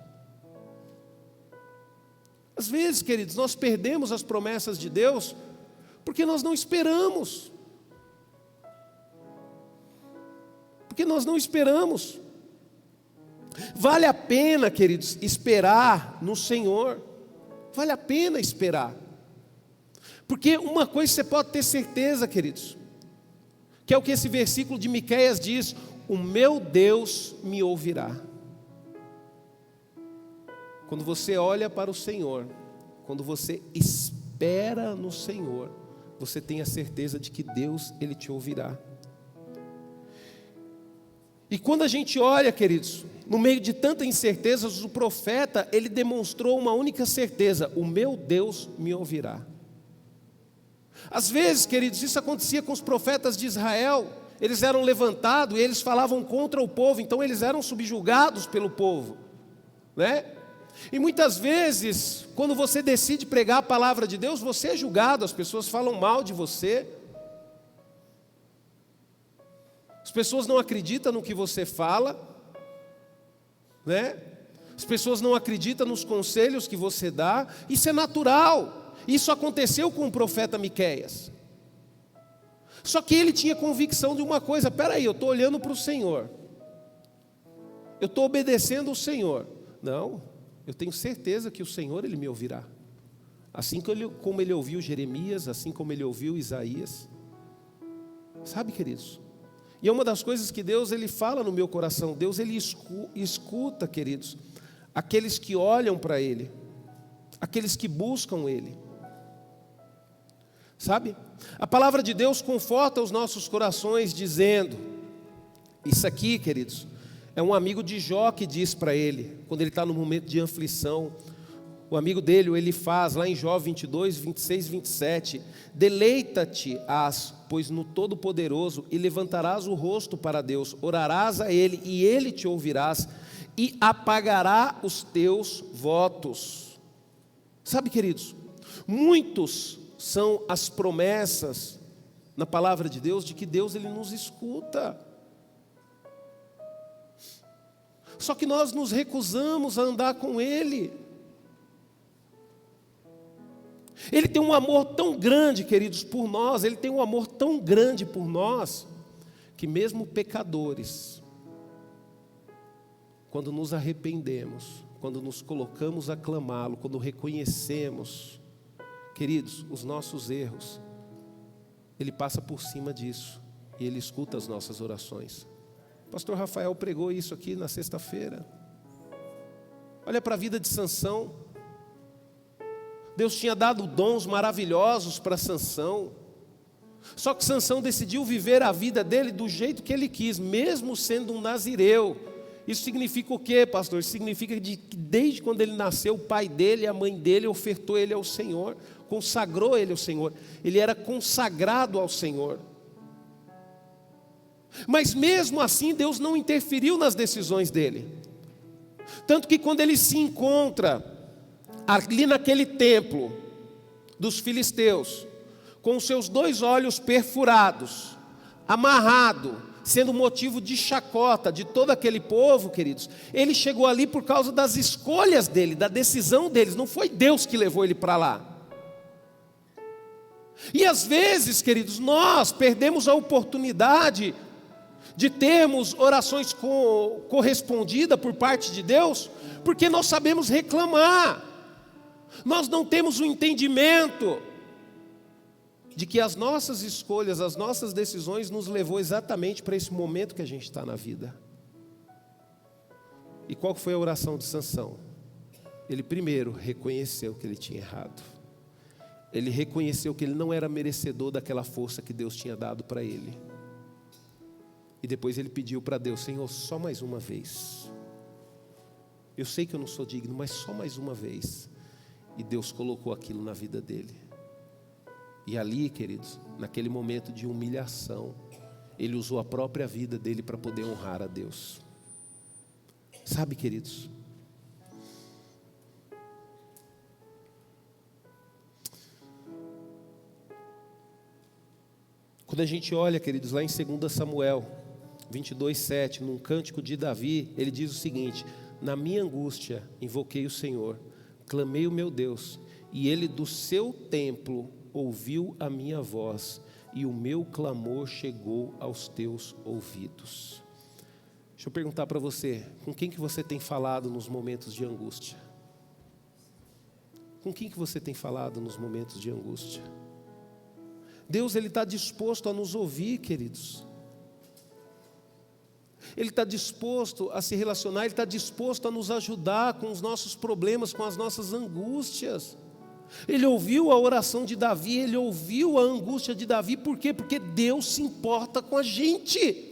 Às vezes, queridos, nós perdemos as promessas de Deus porque nós não esperamos. Porque nós não esperamos. Vale a pena, queridos, esperar no Senhor. Vale a pena esperar. Porque uma coisa você pode ter certeza, queridos, que é o que esse versículo de Miqueias diz: o meu Deus me ouvirá. Quando você olha para o Senhor, quando você espera no Senhor, você tem a certeza de que Deus, Ele te ouvirá. E quando a gente olha, queridos, no meio de tantas incertezas, o profeta, ele demonstrou uma única certeza: o meu Deus me ouvirá. Às vezes, queridos, isso acontecia com os profetas de Israel. Eles eram levantados e eles falavam contra o povo, então eles eram subjugados pelo povo, né? E muitas vezes, quando você decide pregar a palavra de Deus, você é julgado, as pessoas falam mal de você. As pessoas não acreditam no que você fala, né? As pessoas não acreditam nos conselhos que você dá. Isso é natural. Isso aconteceu com o profeta Miqueias. Só que ele tinha convicção de uma coisa: peraí, eu estou olhando para o Senhor, eu estou obedecendo o Senhor. Não, eu tenho certeza que o Senhor, Ele me ouvirá. Assim como Ele ouviu Jeremias, assim como Ele ouviu Isaías. Sabe, queridos? E é uma das coisas que Deus, Ele fala no meu coração. Deus, Ele escuta, queridos, aqueles que olham para Ele, aqueles que buscam Ele. Sabe? A palavra de Deus conforta os nossos corações dizendo, isso aqui, queridos, é um amigo de Jó que diz para ele, quando ele está no momento de aflição. O amigo dele, ele faz lá em Jó 22, 26, 27, deleita-te, pois no Todo-Poderoso, e levantarás o rosto para Deus, orarás a Ele, e Ele te ouvirás, e apagará os teus votos. Sabe, queridos, muitos são as promessas na palavra de Deus, de que Deus, Ele nos escuta. Só que nós nos recusamos a andar com Ele. Ele tem um amor tão grande, queridos, por nós. Ele tem um amor tão grande por nós, que mesmo pecadores, quando nos arrependemos, quando nos colocamos a clamá-lo, quando reconhecemos, queridos, os nossos erros, Ele passa por cima disso e Ele escuta as nossas orações. O pastor Rafael pregou isso aqui na sexta-feira. Olha para a vida de Sansão. Deus tinha dado dons maravilhosos para Sansão. Só que Sansão decidiu viver a vida dele do jeito que ele quis, mesmo sendo um nazireu. Isso significa o quê, pastor? Isso significa que desde quando ele nasceu, o pai dele e a mãe dele ofertou ele ao Senhor, consagrou ele ao Senhor. Ele era consagrado ao Senhor. Mas mesmo assim, Deus não interferiu nas decisões dele. Tanto que quando ele se encontra ali naquele templo dos filisteus, com os seus 2 olhos perfurados, amarrado, sendo motivo de chacota de todo aquele povo, queridos, ele chegou ali por causa das escolhas dele, da decisão deles. Não foi Deus que levou ele para lá. E às vezes, queridos, nós perdemos a oportunidade de termos orações correspondidas por parte de Deus, porque nós sabemos reclamar. Nós não temos o entendimento de que as nossas escolhas, as nossas decisões nos levou exatamente para esse momento que a gente está na vida. E qual foi a oração de Sansão? Ele primeiro reconheceu que ele tinha errado. Ele reconheceu que ele não era merecedor daquela força que Deus tinha dado para ele. E depois ele pediu para Deus: Senhor, só mais uma vez. Eu sei que eu não sou digno, mas só mais uma vez. E Deus colocou aquilo na vida dele. E ali, queridos, naquele momento de humilhação, ele usou a própria vida dele para poder honrar a Deus. Sabe, queridos, Quando a gente olha, queridos, lá em 2 Samuel 22:7, num cântico de Davi, ele diz o seguinte: na minha angústia invoquei o Senhor, clamei o meu Deus, e ele do seu templo ouviu a minha voz, e o meu clamor chegou aos teus ouvidos. Deixa eu perguntar para você, com quem que você tem falado nos momentos de angústia? Com quem que você tem falado nos momentos de angústia? Deus, Ele está disposto a nos ouvir, queridos. Ele está disposto a se relacionar, Ele está disposto a nos ajudar com os nossos problemas, com as nossas angústias. Ele ouviu a oração de Davi, Ele ouviu a angústia de Davi, por quê? Porque Deus se importa com a gente.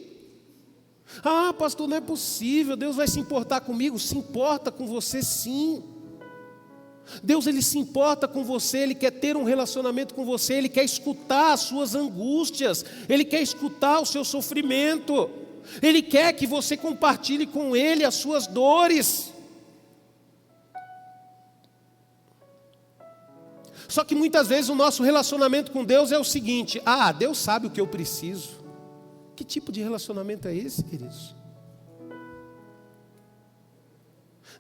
Ah, pastor, não é possível, Deus vai se importar comigo. Se importa com você, sim. Deus, Ele se importa com você, Ele quer ter um relacionamento com você, Ele quer escutar as suas angústias, Ele quer escutar o seu sofrimento, Ele quer que você compartilhe com Ele as suas dores. Só que muitas vezes o nosso relacionamento com Deus é o seguinte: ah, Deus sabe o que eu preciso. Que tipo de relacionamento é esse, queridos?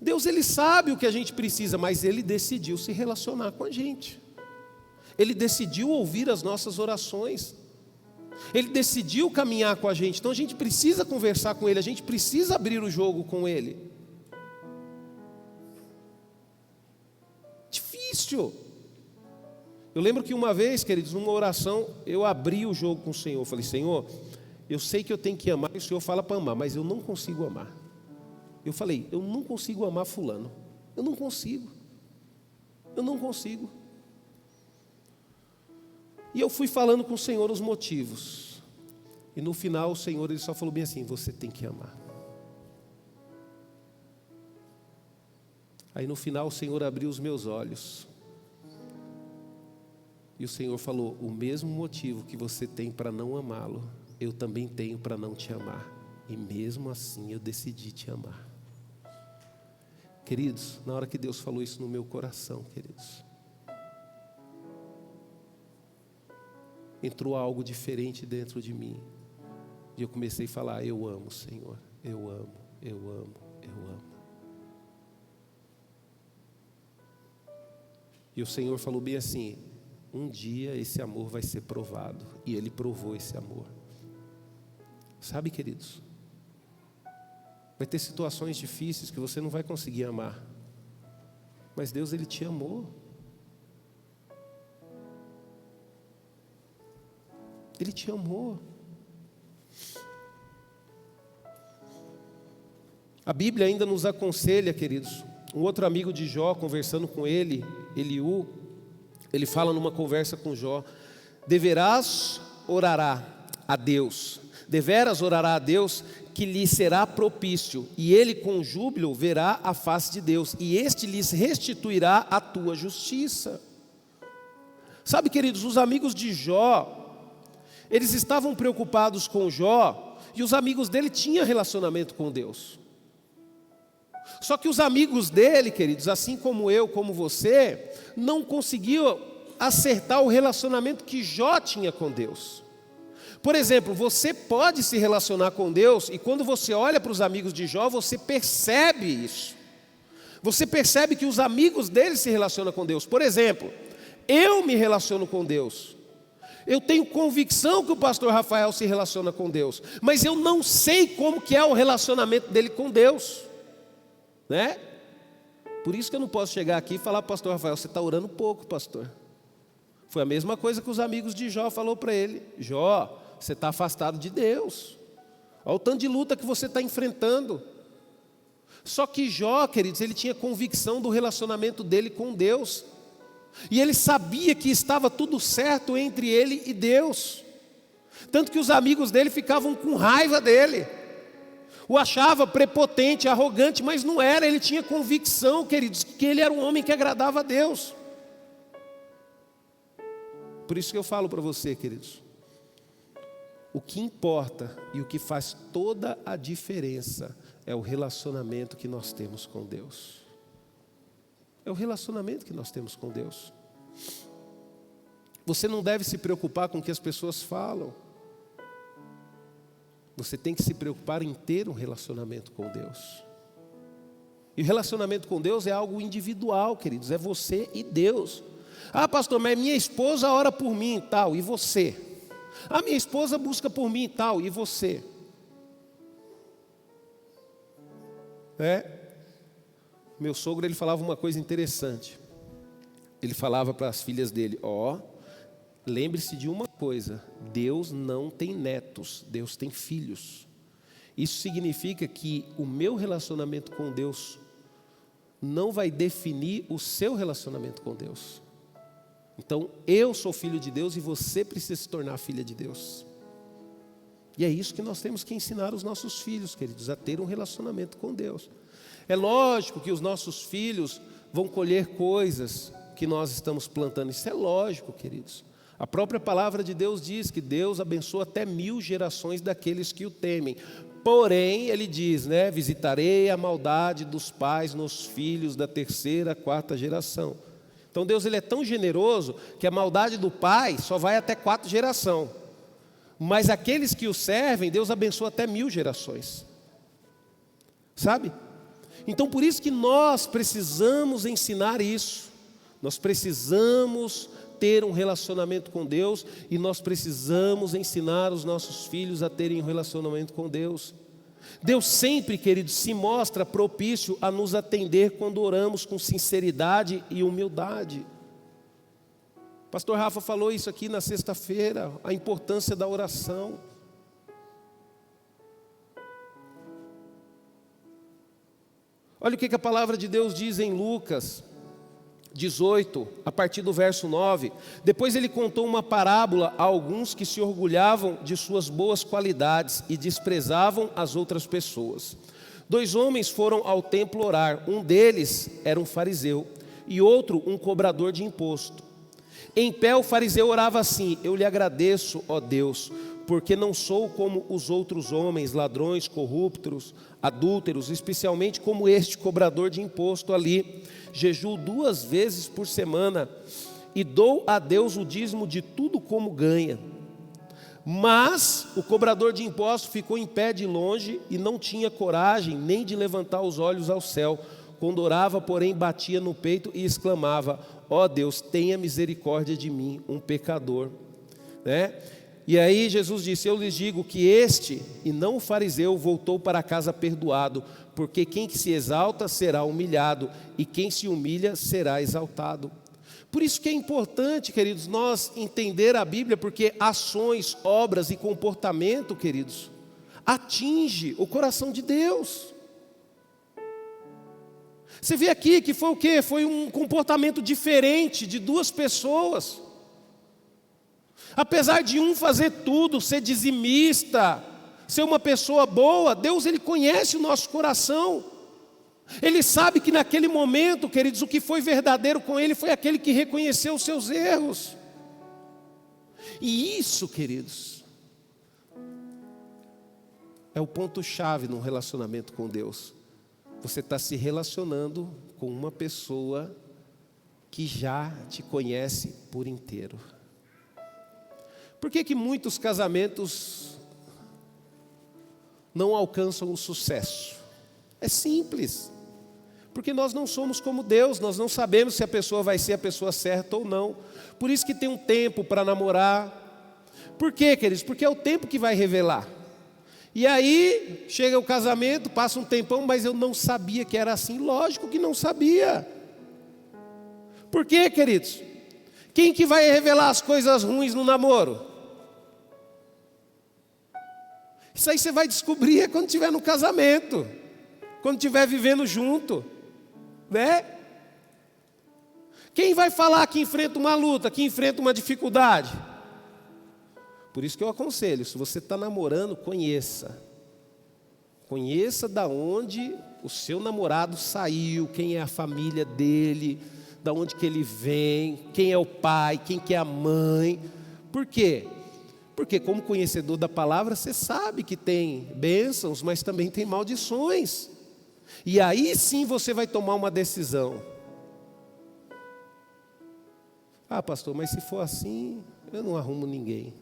Deus, Ele sabe o que a gente precisa, mas Ele decidiu se relacionar com a gente. Ele decidiu ouvir as nossas orações. Ele decidiu caminhar com a gente. Então a gente precisa conversar com Ele, a gente precisa abrir o jogo com Ele. Difícil. Eu lembro que uma vez, queridos, numa oração, eu abri o jogo com o Senhor. Eu falei: Senhor, eu sei que eu tenho que amar, e o Senhor fala para amar, mas eu não consigo amar. Eu falei: eu não consigo amar fulano. Eu não consigo. Eu não consigo. E eu fui falando com o Senhor os motivos. E no final o Senhor, Ele só falou bem assim: você tem que amar. Aí no final o Senhor abriu os meus olhos. E o Senhor falou: o mesmo motivo que você tem para não amá-lo, eu também tenho para não te amar. E mesmo assim eu decidi te amar. Queridos, na hora que Deus falou isso no meu coração, queridos, entrou algo diferente dentro de mim. E eu comecei a falar: eu amo, Senhor, eu amo, eu amo, eu amo. E o Senhor falou bem assim: um dia esse amor vai ser provado. E Ele provou esse amor. Sabe, queridos, vai ter situações difíceis que você não vai conseguir amar. Mas Deus, Ele te amou. Ele te amou. A Bíblia ainda nos aconselha, queridos. Um outro amigo de Jó, conversando com ele, Eliú, ele fala numa conversa com Jó: deveras orará a Deus, deveras orará a Deus, que lhe será propício, e ele com júbilo verá a face de Deus, e este lhes restituirá a tua justiça. Sabe, queridos, os amigos de Jó, eles estavam preocupados com Jó, e os amigos dele tinham relacionamento com Deus. Só que os amigos dele, queridos, assim como eu, como você, não conseguiam acertar o relacionamento que Jó tinha com Deus. Por exemplo, você pode se relacionar com Deus, e quando você olha para os amigos de Jó, você percebe isso. Você percebe que os amigos dele se relacionam com Deus. Por exemplo, eu me relaciono com Deus. Eu tenho convicção que o pastor Rafael se relaciona com Deus, mas eu não sei como que é o relacionamento dele com Deus, né? Por isso que eu não posso chegar aqui e falar: pastor Rafael, você está orando pouco, pastor. Foi a mesma coisa que os amigos de Jó falou para ele: Jó, você está afastado de Deus. Olha o tanto de luta que você está enfrentando. Só que Jó, queridos, ele tinha convicção do relacionamento dele com Deus. E ele sabia que estava tudo certo entre ele e Deus. Tanto que os amigos dele ficavam com raiva dele. O achava prepotente, arrogante, mas não era. Ele tinha convicção, queridos, que ele era um homem que agradava a Deus. Por isso que eu falo para você, queridos, o que importa e o que faz toda a diferença é o relacionamento que nós temos com Deus. É o relacionamento que nós temos com Deus. Você não deve se preocupar com o que as pessoas falam. Você tem que se preocupar em ter um relacionamento com Deus. E o relacionamento com Deus é algo individual, queridos, é você e Deus. Ah, pastor, mas minha esposa ora por mim e tal, e você? Ah, minha esposa busca por mim e tal, e você? Meu sogro, ele falava uma coisa interessante. Ele falava para as filhas dele, lembre-se de uma coisa, Deus não tem netos, Deus tem filhos. Isso significa que o meu relacionamento com Deus não vai definir o seu relacionamento com Deus. Então, eu sou filho de Deus e você precisa se tornar filha de Deus. E é isso que nós temos que ensinar os nossos filhos, queridos, a ter um relacionamento com Deus. É lógico que os nossos filhos vão colher coisas que nós estamos plantando. Isso é lógico, queridos. A própria palavra de Deus diz que Deus abençoa até 1000 gerações daqueles que o temem. Porém, ele diz, visitarei a maldade dos pais nos filhos da 3ª, 4ª geração. Então Deus, ele é tão generoso que a maldade do pai só vai até 4 gerações. Mas aqueles que o servem, Deus abençoa até 1000 gerações. Sabe? Então por isso que nós precisamos ensinar isso. Nós precisamos ter um relacionamento com Deus e nós precisamos ensinar os nossos filhos a terem um relacionamento com Deus. Deus sempre, queridos, se mostra propício a nos atender quando oramos com sinceridade e humildade. Pastor Rafa falou isso aqui na sexta-feira, a importância da oração. Olha o que a palavra de Deus diz em Lucas 18, a partir do verso 9. Depois ele contou uma parábola a alguns que se orgulhavam de suas boas qualidades e desprezavam as outras pessoas. 2 homens foram ao templo orar. Um deles era um fariseu e outro um cobrador de imposto. Em pé o fariseu orava assim: eu lhe agradeço, ó Deus, porque não sou como os outros homens, ladrões, corruptos, adúlteros, especialmente como este cobrador de imposto ali. Jejuo 2 vezes por semana e dou a Deus o dízimo de tudo como ganha. Mas o cobrador de impostos ficou em pé de longe e não tinha coragem nem de levantar os olhos ao céu. Quando orava, porém, batia no peito e exclamava: ó Deus, tenha misericórdia de mim, um pecador. E aí Jesus disse: eu lhes digo que este, e não o fariseu, voltou para casa perdoado, porque quem se exalta será humilhado, e quem se humilha será exaltado. Por isso que é importante, queridos, nós entender a Bíblia, porque ações, obras e comportamento, queridos, atinge o coração de Deus. Você vê aqui que foi o quê? Foi um comportamento diferente de 2 pessoas. Apesar de um fazer tudo, ser dizimista, ser uma pessoa boa, Deus, ele conhece o nosso coração. Ele sabe que naquele momento, queridos, o que foi verdadeiro com ele foi aquele que reconheceu os seus erros. E isso, queridos, é o ponto-chave no relacionamento com Deus. Você está se relacionando com uma pessoa que já te conhece por inteiro. Por que muitos casamentos não alcançam o sucesso? É simples. Porque nós não somos como Deus, nós não sabemos se a pessoa vai ser a pessoa certa ou não. Por isso que tem um tempo para namorar. Por quê, queridos? Porque é o tempo que vai revelar. E aí, chega o casamento, passa um tempão, mas eu não sabia que era assim. Lógico que não sabia. Por quê, queridos? Quem que vai revelar as coisas ruins no namoro? Isso aí você vai descobrir quando estiver no casamento, quando estiver vivendo junto, Quem vai falar que enfrenta uma luta, que enfrenta uma dificuldade? Por isso que eu aconselho, se você está namorando, conheça da onde o seu namorado saiu, quem é a família dele, da onde que ele vem, quem é o pai, quem que é a mãe. Por quê? Porque como conhecedor da palavra, você sabe que tem bênçãos, mas também tem maldições. E aí sim você vai tomar uma decisão. Ah, pastor, mas se for assim, eu não arrumo ninguém.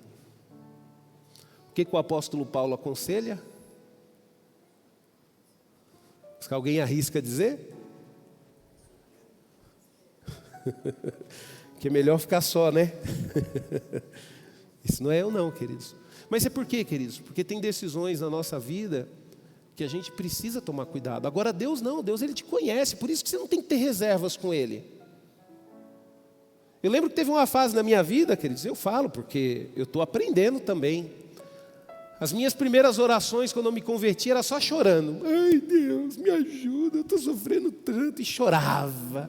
O que o apóstolo Paulo aconselha? Se alguém arrisca dizer? Que é melhor ficar só, né? Isso não é eu não, queridos. Mas é por quê, queridos? Porque tem decisões na nossa vida que a gente precisa tomar cuidado. Agora Deus não, Deus Ele te conhece, por isso que você não tem que ter reservas com Ele. Eu lembro que teve uma fase na minha vida, queridos, eu falo porque eu estou aprendendo também. As minhas primeiras orações quando eu me converti era só chorando. Ai Deus, me ajuda, eu estou sofrendo tanto. E chorava,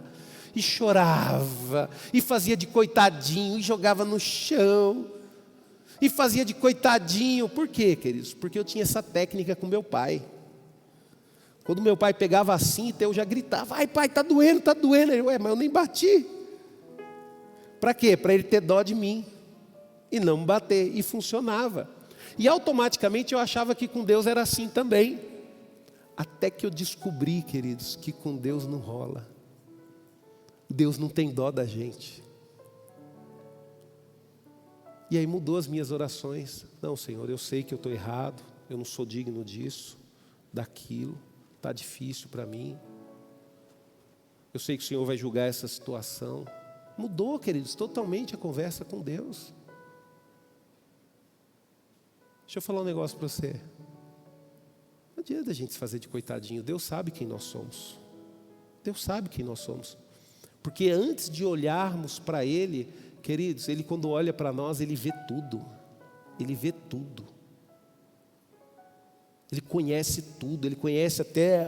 e fazia de coitadinho, e jogava no chão. E fazia de coitadinho. Por quê, queridos? Porque eu tinha essa técnica com meu pai. Quando meu pai pegava a cinta, eu já gritava, ai pai, está doendo, está doendo. Ele, mas eu nem bati. Para quê? Para ele ter dó de mim. E não me bater. E funcionava. E automaticamente eu achava que com Deus era assim também. Até que eu descobri, queridos, que com Deus não rola. Deus não tem dó da gente. E aí mudou as minhas orações. Não, Senhor, eu sei que eu estou errado. Eu não sou digno disso, daquilo. Está difícil para mim. Eu sei que o Senhor vai julgar essa situação. Mudou, queridos, totalmente a conversa com Deus. Deixa eu falar um negócio para você. Não adianta a gente se fazer de coitadinho. Deus sabe quem nós somos. Deus sabe quem nós somos. Porque antes de olharmos para Ele, queridos, Ele quando olha para nós, Ele vê tudo. Ele vê tudo. Ele conhece tudo. Ele conhece até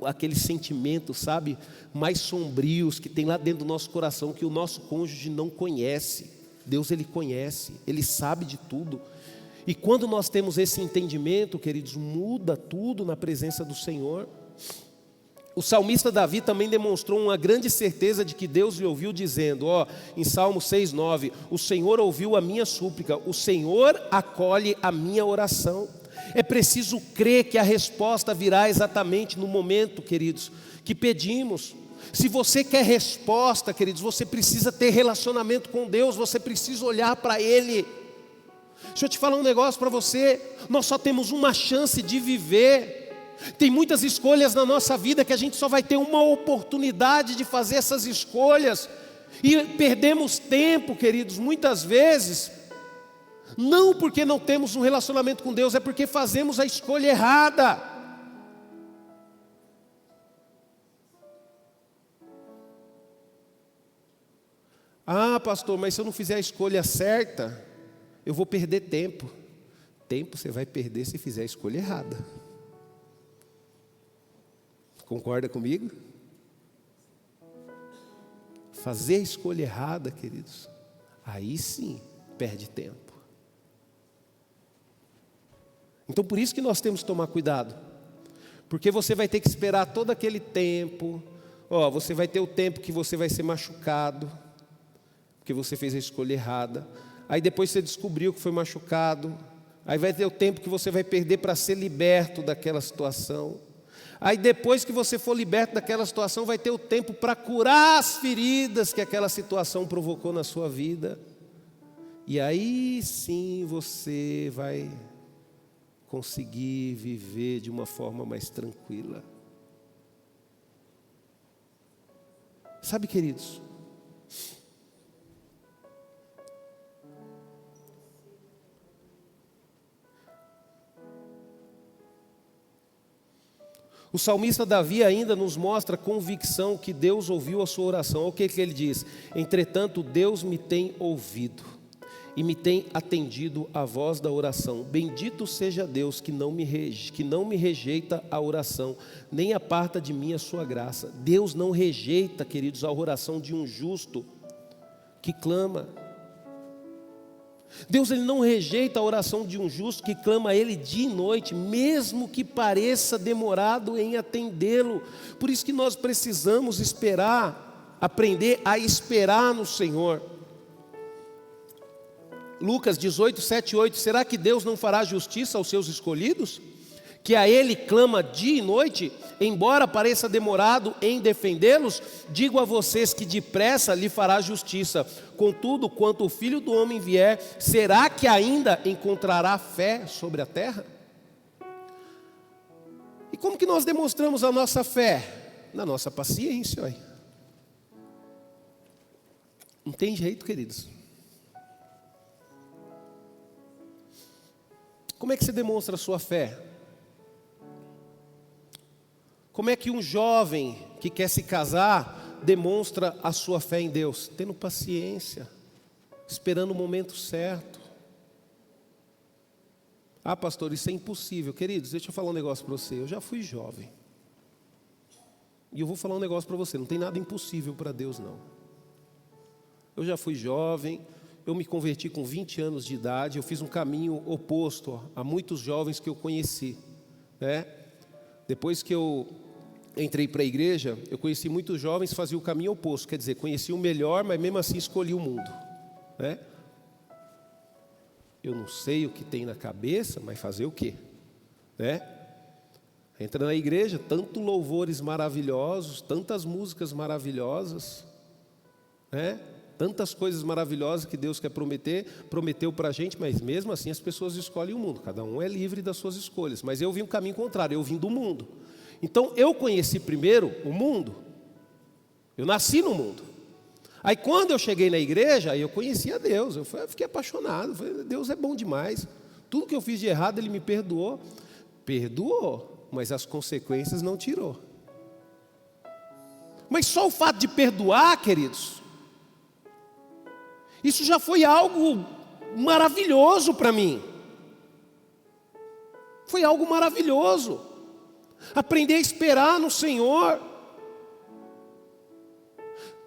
aqueles sentimentos, sabe, mais sombrios que tem lá dentro do nosso coração, que o nosso cônjuge não conhece. Deus, Ele conhece. Ele sabe de tudo. E quando nós temos esse entendimento, queridos, muda tudo na presença do Senhor. O salmista Davi também demonstrou uma grande certeza de que Deus lhe ouviu dizendo, em Salmo 6:9, o Senhor ouviu a minha súplica, o Senhor acolhe a minha oração. É preciso crer que a resposta virá exatamente no momento, queridos, que pedimos. Se você quer resposta, queridos, você precisa ter relacionamento com Deus, você precisa olhar para Ele. Deixa eu te falar um negócio para você, nós só temos uma chance de viver. Tem muitas escolhas na nossa vida que a gente só vai ter uma oportunidade de fazer essas escolhas. E perdemos tempo, queridos, muitas vezes, não porque não temos um relacionamento com Deus, é porque fazemos a escolha errada. Ah, pastor, mas se eu não fizer a escolha certa, eu vou perder tempo. Tempo você vai perder se fizer a escolha errada. Concorda comigo? Fazer a escolha errada, queridos, aí sim perde tempo. Então por isso que nós temos que tomar cuidado. Porque você vai ter que esperar todo aquele tempo. Você vai ter o tempo que você vai ser machucado, porque você fez a escolha errada. Aí depois você descobriu que foi machucado. Aí vai ter o tempo que você vai perder para ser liberto daquela situação. Aí depois que você for liberto daquela situação, vai ter o tempo para curar as feridas que aquela situação provocou na sua vida. E aí sim você vai conseguir viver de uma forma mais tranquila. Sabe, queridos, o salmista Davi ainda nos mostra a convicção que Deus ouviu a sua oração. Olha o que ele diz: entretanto Deus me tem ouvido e me tem atendido a voz da oração. Bendito seja Deus que não me rejeita a oração, nem aparta de mim a sua graça. Deus não rejeita, queridos, a oração de um justo que clama. Deus, Ele não rejeita a oração de um justo que clama a Ele dia e noite, mesmo que pareça demorado em atendê-lo. Por isso que nós precisamos aprender a esperar no Senhor. Lucas 18, 7 e 8, será que Deus não fará justiça aos seus escolhidos, que a ele clama dia e noite, embora pareça demorado em defendê-los, digo a vocês que depressa lhe fará justiça. Contudo, quanto o Filho do Homem vier, será que ainda encontrará fé sobre a terra? E como que nós demonstramos a nossa fé? Na nossa paciência, ué. Não tem jeito, queridos. Como é que você demonstra a sua fé? Como é que um jovem que quer se casar demonstra a sua fé em Deus? Tendo paciência, esperando o momento certo. Ah, pastor, isso é impossível. Queridos, deixa eu falar um negócio para você. Eu já fui jovem. E eu vou falar um negócio para você. Não tem nada impossível para Deus, não. Eu já fui jovem. Eu me converti com 20 anos de idade. Eu fiz um caminho oposto a muitos jovens que eu conheci, né? Depois que eu entrei para a igreja, eu conheci muitos jovens que faziam o caminho oposto. Quer dizer, conheci o melhor, mas mesmo assim escolhi o mundo, né? Eu não sei o que tem na cabeça, mas fazer o quê? Né? Entra na igreja, tantos louvores maravilhosos, tantas músicas maravilhosas, né? Tantas coisas maravilhosas que Deus quer prometeu para a gente, mas mesmo assim as pessoas escolhem o mundo. Cada um é livre das suas escolhas, mas eu vim o caminho contrário, eu vim do mundo. Então eu conheci primeiro o mundo, eu nasci no mundo. Aí quando eu cheguei na igreja, aí eu conheci a Deus, eu fiquei apaixonado, Deus é bom demais. Tudo que eu fiz de errado Ele me perdoou, mas as consequências não tirou. Mas só o fato de perdoar, queridos, isso já foi algo maravilhoso para mim. Foi algo maravilhoso. Aprender a esperar no Senhor.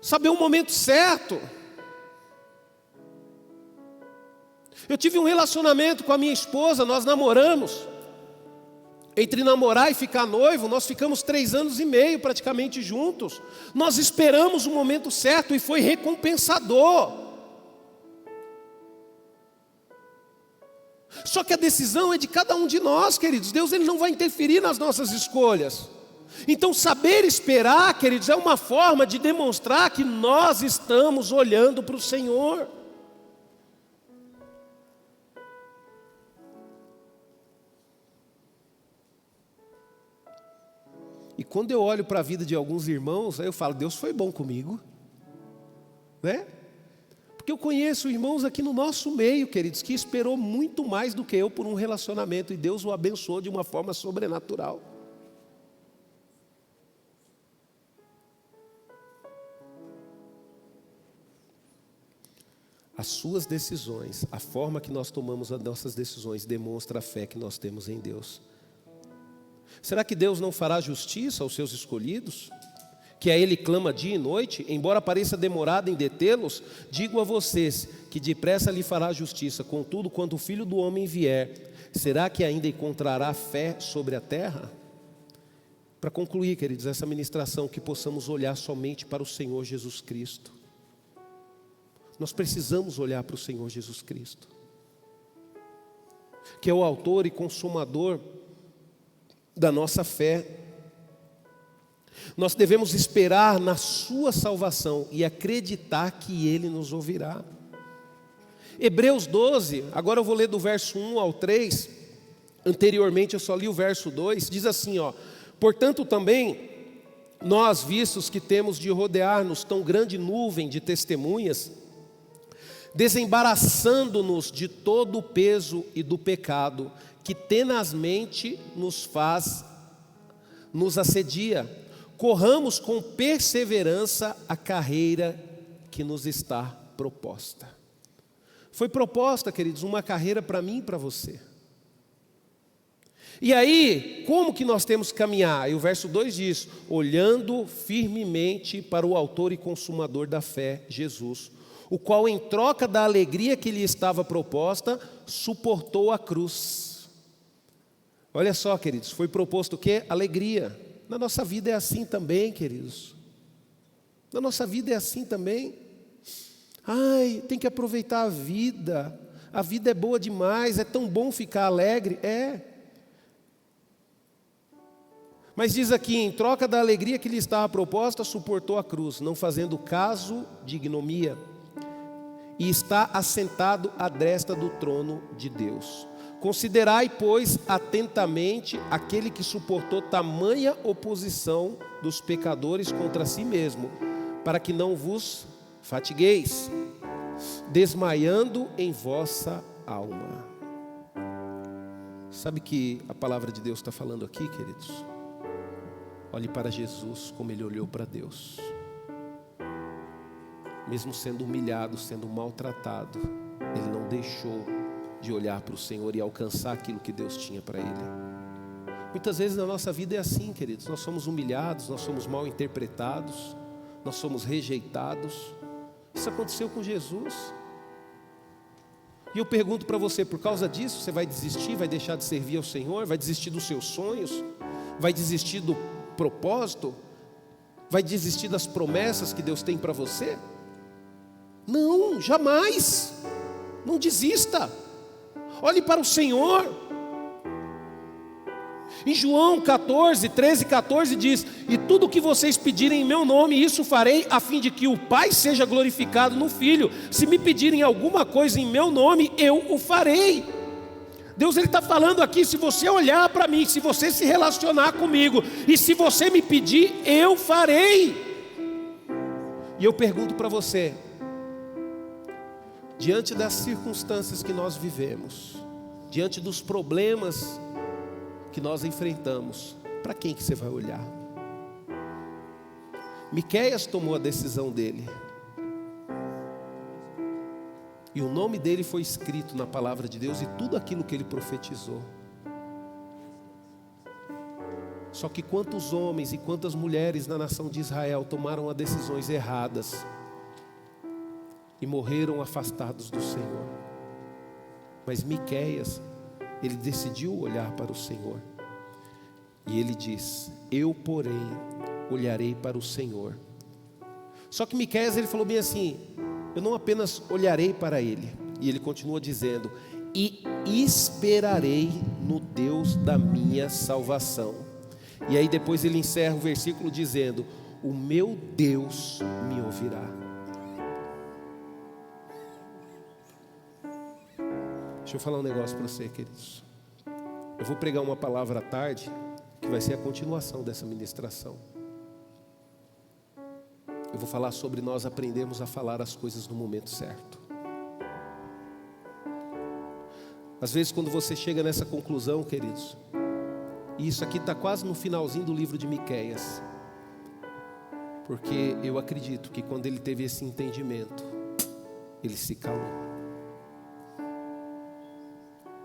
Saber o momento certo. Eu tive um relacionamento com a minha esposa, nós namoramos. Entre namorar e ficar noivo, nós ficamos 3 anos e meio praticamente juntos. Nós esperamos o momento certo e foi recompensador. Só que a decisão é de cada um de nós, queridos. Deus Ele não vai interferir nas nossas escolhas. Então saber esperar, queridos, é uma forma de demonstrar que nós estamos olhando para o Senhor. E quando eu olho para a vida de alguns irmãos, aí eu falo, Deus foi bom comigo, né? Porque eu conheço irmãos aqui no nosso meio, queridos, que esperou muito mais do que eu por um relacionamento, e Deus o abençoou de uma forma sobrenatural. As suas decisões, a forma que nós tomamos as nossas decisões, demonstra a fé que nós temos em Deus. Será que Deus não fará justiça aos seus escolhidos? Que a Ele clama dia e noite, embora pareça demorado em detê-los, digo a vocês que depressa lhe fará justiça. Contudo, quando o Filho do Homem vier, será que ainda encontrará fé sobre a terra? Para concluir, queridos, essa ministração, que possamos olhar somente para o Senhor Jesus Cristo. Nós precisamos olhar para o Senhor Jesus Cristo, que é o autor e consumador da nossa fé. Nós devemos esperar na sua salvação e acreditar que Ele nos ouvirá. Hebreus 12, agora eu vou ler do verso 1 ao 3, anteriormente eu só li o verso 2, diz assim, ó: portanto também, nós, vistos que temos de rodear-nos tão grande nuvem de testemunhas, desembaraçando-nos de todo o peso e do pecado, que tenazmente nos assedia, corramos com perseverança a carreira que nos está proposta. Foi proposta, queridos, uma carreira para mim e para você. E aí, como que nós temos que caminhar? E o verso 2 diz, olhando firmemente para o autor e consumador da fé, Jesus, o qual em troca da alegria que lhe estava proposta, suportou a cruz. Olha só, queridos, foi proposto o quê? Alegria. Na nossa vida é assim também, queridos. Na nossa vida é assim também. Ai, tem que aproveitar a vida. A vida é boa demais, é tão bom ficar alegre. É. Mas diz aqui, em troca da alegria que lhe estava proposta, suportou a cruz, não fazendo caso de ignomia, e está assentado à destra do trono de Deus. Considerai, pois, atentamente aquele que suportou tamanha oposição dos pecadores contra si mesmo, para que não vos fatigueis, desmaiando em vossa alma. Sabe que a palavra de Deus está falando aqui, queridos? Olhe para Jesus como ele olhou para Deus. Mesmo sendo humilhado, sendo maltratado, ele não deixou de olhar para o Senhor e alcançar aquilo que Deus tinha para ele. Muitas vezes na nossa vida é assim, queridos. Nós somos humilhados, nós somos mal interpretados, nós somos rejeitados. Isso aconteceu com Jesus. E eu pergunto para você, por causa disso, você vai desistir, vai deixar de servir ao Senhor, vai desistir dos seus sonhos, vai desistir do propósito, vai desistir das promessas que Deus tem para você? Não, jamais. Não desista. Olhe para o Senhor. Em João 14, 13 e 14 diz: e tudo o que vocês pedirem em meu nome, isso farei, a fim de que o Pai seja glorificado no Filho. Se me pedirem alguma coisa em meu nome, eu o farei. Deus está falando aqui, se você olhar para mim, se você se relacionar comigo, e se você me pedir, eu farei. E eu pergunto para você, diante das circunstâncias que nós vivemos, diante dos problemas que nós enfrentamos, para quem que você vai olhar? Miqueias tomou a decisão dele, e o nome dele foi escrito na palavra de Deus, e tudo aquilo que ele profetizou. Só que quantos homens e quantas mulheres na nação de Israel tomaram as decisões erradas e morreram afastados do Senhor? Mas Miqueias, ele decidiu olhar para o Senhor, e ele diz: eu porém olharei para o Senhor. Só que Miqueias, ele falou bem assim: eu não apenas olharei para ele, e ele continua dizendo: e esperarei no Deus da minha salvação. E aí depois ele encerra o versículo dizendo: o meu Deus me ouvirá. Deixa eu falar um negócio para você, queridos. Eu vou pregar uma palavra à tarde, que vai ser a continuação dessa ministração. Eu vou falar sobre nós aprendermos a falar as coisas no momento certo. Às vezes quando você chega nessa conclusão, queridos, e isso aqui está quase no finalzinho do livro de Miqueias, porque eu acredito que quando ele teve esse entendimento, ele se calou.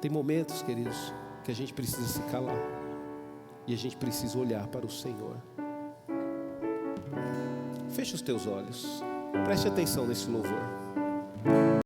Tem momentos, queridos, que a gente precisa se calar, e a gente precisa olhar para o Senhor. Feche os teus olhos, preste atenção nesse louvor.